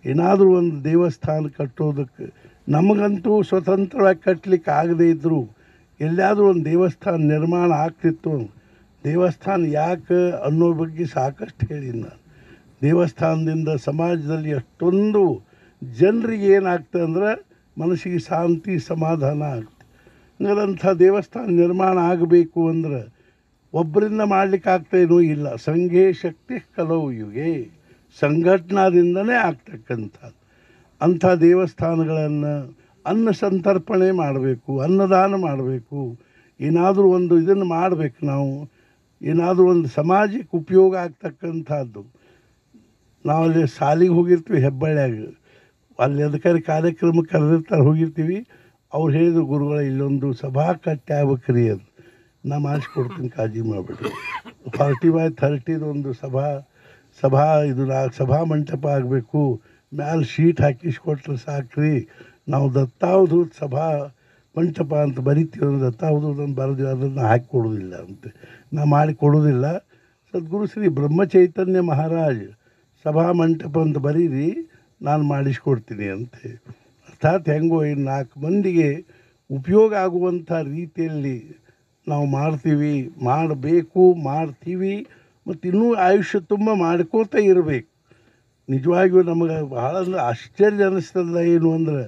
ಏನಾದರೂ ಒಂದು ದೇವಸ್ಥಾನ ಕಟ್ಟೋದಕ್ಕೆ ನಮಗಂತೂ ಸ್ವತಂತ್ರವಾಗಿ ಕಟ್ಟಲಿಕ್ಕೆ ಆಗದೇ ಇದ್ದರೂ ಎಲ್ಲಾದರೂ ಒಂದು ದೇವಸ್ಥಾನ ನಿರ್ಮಾಣ ಆಗ್ತಿತ್ತು. ದೇವಸ್ಥಾನ ಯಾಕೆ ಅನ್ನೋ ಬಗ್ಗೆ ಸಾಕಷ್ಟು ಹೇಳೀನಿ ನಾನು. ದೇವಸ್ಥಾನದಿಂದ ಸಮಾಜದಲ್ಲಿ ಅಷ್ಟೊಂದು ಜನರಿಗೆ ಏನಾಗ್ತದೆ ಅಂದ್ರೆ ಮನಸ್ಸಿಗೆ ಶಾಂತಿ ಸಮಾಧಾನ ಆಗ್ತದೆ. ಹಂಗಂಥ ದೇವಸ್ಥಾನ ನಿರ್ಮಾಣ ಆಗಬೇಕು ಅಂದ್ರೆ ಒಬ್ಬರಿಂದ ಮಾಡಲಿಕ್ಕಾಗ್ತೇನೂ ಇಲ್ಲ. ಸಂಘೇ ಶಕ್ತಿ ಕಲವು ಯುಗೆ, ಸಂಘಟನಾದಿಂದನೇ ಆಗ್ತಕ್ಕಂಥದ್ದು. ಅಂಥ ದೇವಸ್ಥಾನಗಳನ್ನು ಅನ್ನ ಸಂತರ್ಪಣೆ ಮಾಡಬೇಕು, ಅನ್ನದಾನ ಮಾಡಬೇಕು. ಏನಾದರೂ ಒಂದು ಇದನ್ನು ಮಾಡಬೇಕು ನಾವು, ಏನಾದರೂ ಒಂದು ಸಮಾಜಕ್ಕೆ ಉಪಯೋಗ ಆಗ್ತಕ್ಕಂಥದ್ದು. ನಾವಲ್ಲಿ ಶಾಲೆಗೆ ಹೋಗಿರ್ತೀವಿ, ಹೆಬ್ಬಳ್ಳಿಯಾಗ ಅಲ್ಲಿ ಅಧಿಕಾರಿ ಕಾರ್ಯಕ್ರಮಕ್ಕೆ ಕರೆದಿರ್ತಾರೆ, ಹೋಗಿರ್ತೀವಿ. ಅವ್ರು ಹೇಳಿದ್ರು, ಗುರುಗಳ ಇಲ್ಲೊಂದು ಸಭಾ ಕಟ್ಟಿ ಆಗ್ಬೇಕ್ರಿ ಅದು. ನಾ ಮಾಡಿಸ್ಕೊಡ್ತೀನಿ, ಕಾಳಜಿ ಮಾಡಿಬಿಡ್ರಿ. 40x30 ಒಂದು ಸಭಾ ಇದು ಸಭಾ ಮಂಟಪ ಆಗಬೇಕು. ಮ್ಯಾಲೆ ಶೀಟ್ ಹಾಕಿಸ್ಕೊಟ್ರೆ ಸಾಕ್ರಿ. ನಾವು ದತ್ತಾವಧೂತ ಸಭಾ ಮಂಟಪ ಅಂತ ಬರಿತೀವಿ, ದತ್ತಾವಧೂತನ್ನು ಬರೆದು ಅದನ್ನು ಹಾಕಿಕೊಡೋದಿಲ್ಲ ಅಂತೆ. ನಾ ಮಾಡಿ ಕೊಡೋದಿಲ್ಲ. ಸದ್ಗುರು ಶ್ರೀ ಬ್ರಹ್ಮಚೈತನ್ಯ ಮಹಾರಾಜ್ ಸಭಾ ಮಂಟಪ ಅಂತ ಬರೀರಿ, ನಾನು ಮಾಡಿಸ್ಕೊಡ್ತೀನಿ ಅಂತೆ. ಅರ್ಥಾತ್ ಹೆಂಗೋ ಇನ್ನು 4 ಮಂದಿಗೆ ಉಪಯೋಗ ಆಗುವಂಥ ರೀತಿಯಲ್ಲಿ ನಾವು ಮಾಡ್ತೀವಿ, ಮಾಡಬೇಕು, ಮಾಡ್ತೀವಿ, ಮತ್ತು ಇನ್ನೂ ಆಯುಷ್ಯ ತುಂಬ ಮಾಡ್ಕೋತ ಇರಬೇಕು. ನಿಜವಾಗಿಯೂ ನಮಗೆ ಭಾಳ ಅಂದ್ರೆ ಆಶ್ಚರ್ಯ ಅನ್ನಿಸ್ತದ. ಏನು ಅಂದ್ರೆ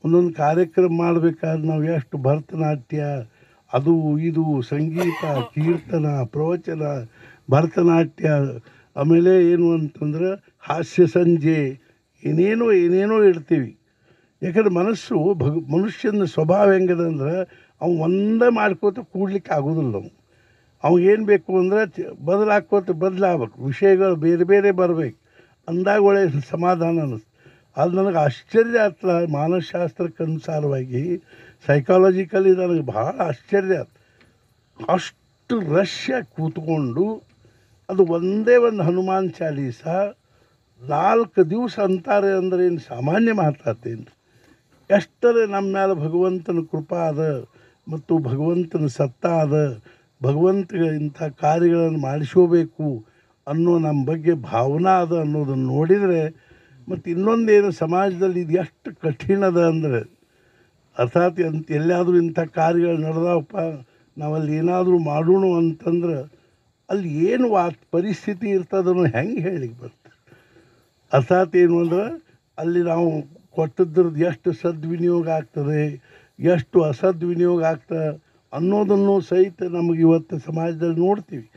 ಒಂದೊಂದು ಕಾರ್ಯಕ್ರಮ ಮಾಡಬೇಕಾದ್ರೆ ನಾವು ಎಷ್ಟು ಭರತನಾಟ್ಯ, ಅದು ಇದು, ಸಂಗೀತ, ಕೀರ್ತನ, ಪ್ರವಚನ, ಭರತನಾಟ್ಯ, ಆಮೇಲೆ ಏನು ಅಂತಂದ್ರೆ ಹಾಸ್ಯ ಸಂಜೆ, ಏನೇನೋ ಇಡ್ತೀವಿ. ಯಾಕಂದ್ರೆ ಮನುಷ್ಯನ ಸ್ವಭಾವ ಹೆಂಗದ ಅಂದ್ರೆ ಅವ್ನು ಒಂದೇ ಮಾಡ್ಕೋತ ಕೂಡ್ಲಿಕ್ಕೆ ಆಗೋದಿಲ್ಲ. ಅವ್ನಿಗೇನು ಬೇಕು ಅಂದ್ರೆ ಬದಲಾಗ್ಬೇಕು, ವಿಷಯಗಳು ಬೇರೆ ಬೇರೆ ಬರಬೇಕು, ಅಂದಾಗ ಒಳ್ಳೆ ಸಮಾಧಾನ ಅನ್ನಿಸ್ತು. ಅದು ನನಗೆ ಆಶ್ಚರ್ಯ ಆಗ್ತದೆ. ಮಾನಸಶಾಸ್ತ್ರಕ್ಕೆ ಅನುಸಾರವಾಗಿ ಸೈಕಾಲಜಿಕಲಿ ನನಗೆ ಭಾಳ ಆಶ್ಚರ್ಯ ಆಯ್ತು. ಅಷ್ಟು ರಶ್ಯ ಕೂತ್ಕೊಂಡು ಅದು ಒಂದೇ ಒಂದು ಹನುಮಾನ್ ಚಾಲೀಸ 4 ದಿವಸ ಅಂತಾರೆ ಅಂದರೆ ಏನು ಸಾಮಾನ್ಯ ಮಾತಾಡ್ತೇನೆ. ಎಷ್ಟರೇ ನಮ್ಮ ಮೇಲೆ ಭಗವಂತನ ಕೃಪಾ ಅದ ಮತ್ತು ಭಗವಂತನ ಸತ್ತ ಅದ, ಭಗವಂತಗೆ ಇಂಥ ಕಾರ್ಯಗಳನ್ನು ಮಾಡಿಸ್ಕೋಬೇಕು ಅನ್ನೋ ನಮ್ಮ ಬಗ್ಗೆ ಭಾವನಾ ಅದ ಅನ್ನೋದನ್ನು ನೋಡಿದರೆ, ಮತ್ತು ಇನ್ನೊಂದೇನು ಸಮಾಜದಲ್ಲಿ ಇದು ಎಷ್ಟು ಕಠಿಣ ಅದ ಅಂದರೆ, ಅರ್ಥಾತ್ ಎಲ್ಲಾದರೂ ಇಂಥ ಕಾರ್ಯಗಳು ನಡೆದವಪ್ಪ, ನಾವಲ್ಲಿ ಏನಾದರೂ ಮಾಡೋಣ ಅಂತಂದ್ರೆ ಅಲ್ಲಿ ಏನು ಪರಿಸ್ಥಿತಿ ಇರ್ತದನ್ನು ಹೆಂಗೆ ಹೇಳಿಕ್ಕೆ ಬರ್ತದೆ. ಅರ್ಥಾತ್ ಏನು ಅಂದ್ರೆ ಅಲ್ಲಿ ನಾವು ಕೊಟ್ಟದ್ರದ್ದು ಎಷ್ಟು ಸದ್ವಿನಿಯೋಗ ಆಗ್ತದೆ, ಎಷ್ಟು ಅಸದ್ವಿನಿಯೋಗ ಆಗ್ತದೆ ಅನ್ನೋದನ್ನು ಸಹಿತ ನಮಗೆ ಇವತ್ತು ಸಮಾಜದಲ್ಲಿ ನೋಡ್ತೀವಿ.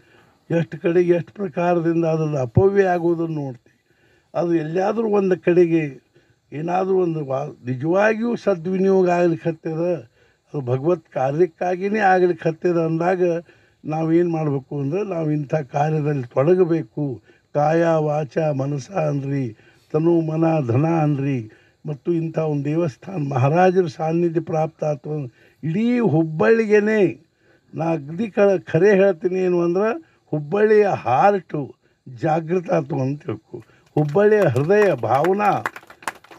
ಎಷ್ಟು ಕಡೆಗೆ ಎಷ್ಟು ಪ್ರಕಾರದಿಂದ ಅದನ್ನು ಅಪವ್ಯಯ ಆಗೋದನ್ನು ನೋಡ್ತೀವಿ. ಅದು ಎಲ್ಲಾದರೂ ಒಂದು ಕಡೆಗೆ ಏನಾದರೂ ಒಂದು ನಿಜವಾಗಿಯೂ ಸದ್ವಿನಿಯೋಗ ಆಗ್ಲಿಕ್ಕೆ ಹತ್ತದ, ಅದು ಭಗವತ್ ಕಾರ್ಯಕ್ಕಾಗಿಯೇ ಆಗ್ಲಿಕ್ಕೆ ಹತ್ತದ ಅಂದಾಗ ನಾವೇನು ಮಾಡಬೇಕು ಅಂದರೆ ನಾವು ಇಂಥ ಕಾರ್ಯದಲ್ಲಿ ತೊಡಗಬೇಕು. ಕಾಯ ವಾಚ ಮನಸ ಅನ್ರಿ, ತನು ಮನ ಧನ ಅನ್ರಿ, ಮತ್ತು ಇಂಥ ಒಂದು ದೇವಸ್ಥಾನ ಮಹಾರಾಜರ ಸಾನ್ನಿಧ್ಯ ಪ್ರಾಪ್ತ ಆಯ್ತು. ಇಡೀ ಹುಬ್ಬಳ್ಳಿಗೆ ನಾ ಅಗದಿ ಖರೆ ಹೇಳ್ತೀನಿ ಏನು ಅಂದ್ರೆ ಹುಬ್ಬಳ್ಳಿಯ ಹಾರ್ಟು ಜಾಗೃತ ಆಯ್ತು ಅಂತ ತಿಳ್ಕೊ. ಹುಬ್ಬಳ್ಳಿಯ ಹೃದಯ ಭಾವನಾ,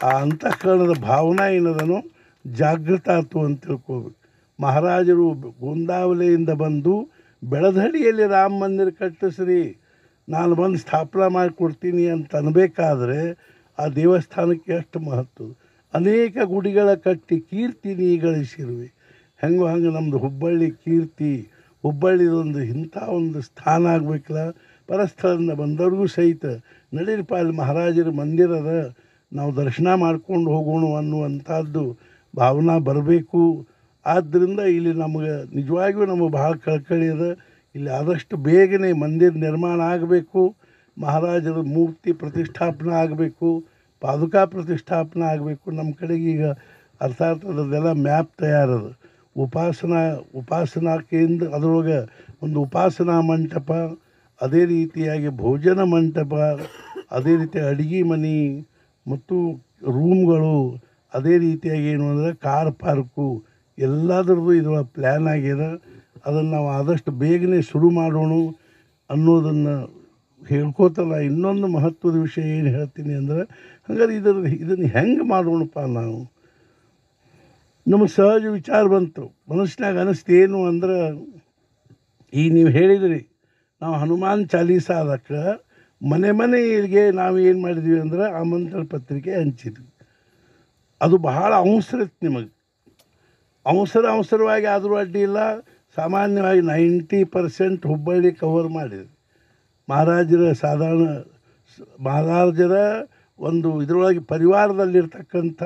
ಆ ಅಂತಃಕರಣದ ಭಾವನಾ ಏನದನೋ ಜಾಗೃತ ಆಯ್ತು ಅಂತ ತಿಳ್ಕೋಬೇಕು. ಮಹಾರಾಜರು ಗೋಂದಾವಲೆಯಿಂದ ಬಂದು ಬೆಳಧಡಿಯಲ್ಲಿ ರಾಮ ಮಂದಿರ ಕಟ್ಟಿಸ್ರಿ, ನಾನು ಬಂದು ಸ್ಥಾಪನಾ ಮಾಡಿಕೊಡ್ತೀನಿ ಅಂತ ಅನ್ಬೇಕಾದ್ರೆ ಆ ದೇವಸ್ಥಾನಕ್ಕೆ ಎಷ್ಟು ಮಹತ್ವ. ಅನೇಕ ಗುಡಿಗಳ ಕಟ್ಟಿ ಕೀರ್ತಿ ನೀ ಗಳಿಸಿರುವೆ. ಹಂಗೆ ನಮ್ಮದು ಹುಬ್ಬಳ್ಳಿ ಕೀರ್ತಿ, ಹುಬ್ಬಳ್ಳಿದೊಂದು ಇಂಥ ಒಂದು ಸ್ಥಾನ ಆಗಬೇಕಲ್ಲ. ಪರಸ್ಥಳದಿಂದ ಬಂದವ್ರಿಗೂ ಸಹಿತ ನಡೀರಪ್ಪ ಅಲ್ಲಿ ಮಹಾರಾಜರ ಮಂದಿರದ, ನಾವು ದರ್ಶನ ಮಾಡ್ಕೊಂಡು ಹೋಗೋಣ ಅನ್ನುವಂಥದ್ದು ಭಾವನಾ ಬರಬೇಕು. ಆದ್ದರಿಂದ ಇಲ್ಲಿ ನಮಗೆ ನಿಜವಾಗಿಯೂ ನಮಗೆ ಭಾಳ ಕಳಕಳಿ ಅದ. ಇಲ್ಲಿ ಆದಷ್ಟು ಬೇಗನೆ ಮಂದಿರ ನಿರ್ಮಾಣ ಆಗಬೇಕು, ಮಹಾರಾಜರ ಮೂರ್ತಿ ಪ್ರತಿಷ್ಠಾಪನೆ ಆಗಬೇಕು, ಪಾದುಕಾ ಪ್ರತಿಷ್ಠಾಪನೆ ಆಗಬೇಕು. ನಮ್ಮ ಕಡೆಗೆ ಈಗ ಅರ್ಥಾತ್ ಅದರದ್ದೆಲ್ಲ ಮ್ಯಾಪ್ ತಯಾರದ. ಉಪಾಸನಾ ಕೇಂದ್ರ, ಅದರೊಳಗೆ ಒಂದು ಉಪಾಸನಾ ಮಂಟಪ, ಅದೇ ರೀತಿಯಾಗಿ ಭೋಜನ ಮಂಟಪ, ಅದೇ ರೀತಿ ಅಡುಗೆ ಮನೆ ಮತ್ತು ರೂಮ್ಗಳು, ಅದೇ ರೀತಿಯಾಗಿ ಏನು ಅಂದರೆ ಕಾರ್ ಪಾರ್ಕು, ಎಲ್ಲದರದ್ದು ಇದರೊಳಗೆ ಪ್ಲ್ಯಾನ್ ಆಗ್ಯದ. ಅದನ್ನು ನಾವು ಆದಷ್ಟು ಬೇಗನೆ ಶುರು ಮಾಡೋಣ ಅನ್ನೋದನ್ನು ಹೇಳ್ಕೋತಲ್ಲ. ಇನ್ನೊಂದು ಮಹತ್ವದ ವಿಷಯ ಏನು ಹೇಳ್ತೀನಿ ಅಂದರೆ, ಹಾಗಾದ್ರೆ ಇದನ್ನು ಹೆಂಗೆ ಮಾಡೋಣಪ್ಪ ನಾವು. ನಮಗೆ ಸಹಜ ವಿಚಾರ ಬಂತು ಮನಸ್ಸಿನಾಗ ಅನಿಸ್ತೇನು ಅಂದ್ರೆ, ಈಗ ನೀವು ಹೇಳಿದ್ರಿ ನಾವು ಹನುಮಾನ್ ಚಾಲೀಸ ಅದಕ್ಕೆ ಮನೆಗೆ ನಾವು ಏನು ಮಾಡಿದ್ವಿ ಅಂದ್ರೆ ಆಮಂತ್ರಣ ಪತ್ರಿಕೆ ಹಂಚಿದ್ವಿ. ಅದು ಬಹಳ ಅವಸರತ್ತು ನಿಮಗೆ, ಅವಸರವಾಗಿ ಆದರೂ ಅಡ್ಡಿ ಇಲ್ಲ. ಸಾಮಾನ್ಯವಾಗಿ 90% ಹುಬ್ಬಳ್ಳಿ ಕವರ್ ಮಾಡಿದ್ವಿ. ಮಹಾರಾಜರ ಒಂದು ಇದರೊಳಗೆ ಪರಿವಾರದಲ್ಲಿರ್ತಕ್ಕಂಥ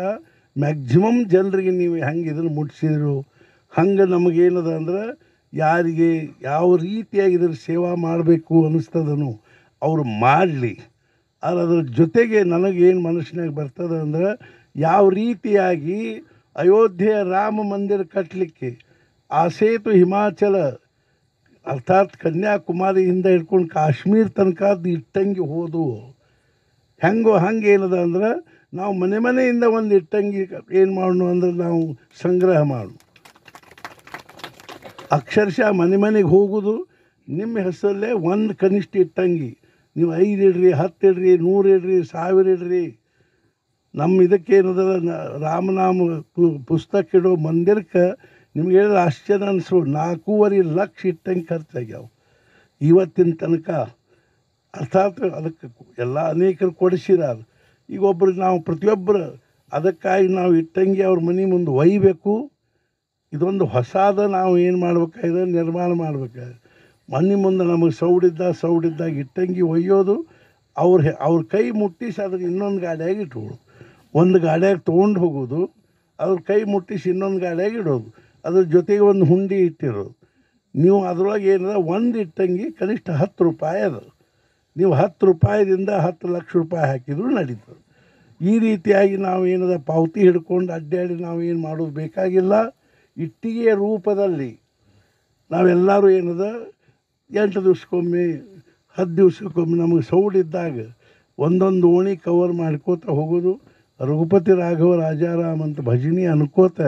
ಮ್ಯಾಕ್ಸಿಮಮ್ ಜನರಿಗೆ ನೀವು ಹೆಂಗೆ ಇದನ್ನು ಮುಟ್ಟಿಸಿದ್ರು, ಹಂಗೆ ನಮಗೇನದ ಅಂದ್ರೆ ಯಾರಿಗೆ ಯಾವ ರೀತಿಯಾಗಿ ಇದ್ರ ಸೇವಾ ಮಾಡಬೇಕು ಅನ್ನಿಸ್ತದನು ಅವರು ಮಾಡಲಿ. ಆದರೆ ಅದ್ರ ಜೊತೆಗೆ ನನಗೇನು ಮನಸ್ಸಿನಾಗ ಬರ್ತದೆ ಅಂದ್ರೆ, ಯಾವ ರೀತಿಯಾಗಿ ಅಯೋಧ್ಯೆಯ ರಾಮ ಮಂದಿರ ಕಟ್ಟಲಿಕ್ಕೆ ಆ ಸೇತು ಹಿಮಾಚಲ ಅರ್ಥಾತ್ ಕನ್ಯಾಕುಮಾರಿಯಿಂದ ಹಿಡ್ಕೊಂಡು ಕಾಶ್ಮೀರ ತನಕ ಇಟ್ಟಂಗಿ ಹೋದವು. ಹಂಗೆ ಏನದ ಅಂದ್ರೆ ನಾವು ಮನೆಯಿಂದ ಒಂದು ಇಟ್ಟಂಗಿ ಏನು ಮಾಡೋಣ ಅಂದ್ರೆ ನಾವು ಸಂಗ್ರಹ ಮಾಡು, ಅಕ್ಷರಶಃ ಮನೆಗೆ ಹೋಗೋದು ನಿಮ್ಮ ಹೆಸರಲ್ಲೇ ಒಂದು ಕನಿಷ್ಠ ಇಟ್ಟಂಗಿ. ನೀವು 5 ಇಡ್ರಿ, 10 ಇಡ್ರಿ, 100 ಇಡ್ರಿ, 1000 ಇಡ್ರಿ. ನಮ್ಮ ಇದಕ್ಕೇನದ ರಾಮನಾಮ ಪುಸ್ತಕ ಇಡೋ ಮಂದಿರಕ್ಕೆ ನಿಮ್ಗೆ ಹೇಳಿದ್ರೆ ಆಶ್ಚರ್ಯ ಅನಿಸೋ 4.5 ಲಕ್ಷ ಇಟ್ಟಂಗೆ ಖರ್ಚಾಗ್ಯಾವ ಇವತ್ತಿನ ತನಕ. ಅರ್ಥಾತ್ ಅದಕ್ಕೆ ಎಲ್ಲ ಅನೇಕರು ಕೊಡಿಸಿದಾರೆ. ಈಗ ಒಬ್ಬರು ನಾವು ಪ್ರತಿಯೊಬ್ಬರು ಅದಕ್ಕಾಗಿ ನಾವು ಇಟ್ಟಂಗೆ ಅವ್ರ ಮನೆ ಮುಂದೆ ಒಯ್ಯಬೇಕು. ಇದೊಂದು ಹೊಸಾದ ನಾವು ಏನು ಮಾಡ್ಬೇಕಾಗಿದೆ, ನಿರ್ಮಾಣ ಮಾಡ್ಬೇಕಾಗಿದೆ. ಮನೆ ಮುಂದೆ ನಮಗೆ ಸೌಡಿದ್ದಾಗ ಇಟ್ಟಂಗಿ ಒಯ್ಯೋದು, ಅವ್ರ ಕೈ ಮುಟ್ಟಿಸಿ ಅದಕ್ಕೆ ಇನ್ನೊಂದು ಗಾಡಿಯಾಗಿ ಇಟ್ಕೊಳ್ಳೋದು, ಒಂದು ಗಾಡಿಯಾಗಿ ತೊಗೊಂಡು ಹೋಗೋದು, ಅವ್ರ ಕೈ ಮುಟ್ಟಿಸಿ ಇನ್ನೊಂದು ಗಾಡಿಯಾಗಿ ಇಡೋದು, ಅದ್ರ ಜೊತೆಗೆ ಒಂದು ಹುಂಡಿ ಇಟ್ಟಿರೋದು. ನೀವು ಅದರೊಳಗೆ ಏನದ ಒಂದು ಇಟ್ಟಂಗಿ ಕನಿಷ್ಠ 10 ರೂಪಾಯಿ ಅದು. ನೀವು 10 ರೂಪಾಯಿದಿಂದ 10 ಲಕ್ಷ ರೂಪಾಯಿ ಹಾಕಿದರೂ ನಡೀತದೆ. ಈ ರೀತಿಯಾಗಿ ನಾವು ಏನದ ಪಾವತಿ ಹಿಡ್ಕೊಂಡು ಅಡ್ಡಾಡಿ ನಾವು ಏನು ಮಾಡೋದು ಬೇಕಾಗಿಲ್ಲ. ಇಟ್ಟಿಗೆಯ ರೂಪದಲ್ಲಿ ನಾವೆಲ್ಲರೂ ಏನದ 8 ದಿವ್ಸಕ್ಕೊಮ್ಮೆ 10 ದಿವ್ಸಕ್ಕೊಮ್ಮೆ ನಮಗೆ ಸೌಡಿದ್ದಾಗ ಒಂದೊಂದು ಓಣಿ ಕವರ್ ಮಾಡ್ಕೋತ ಹೋಗೋದು. ರಘುಪತಿ ರಾಘವ ರಾಜಾರಾಮ್ ಅಂತ ಭಜನಿ ಅನ್ಕೋತ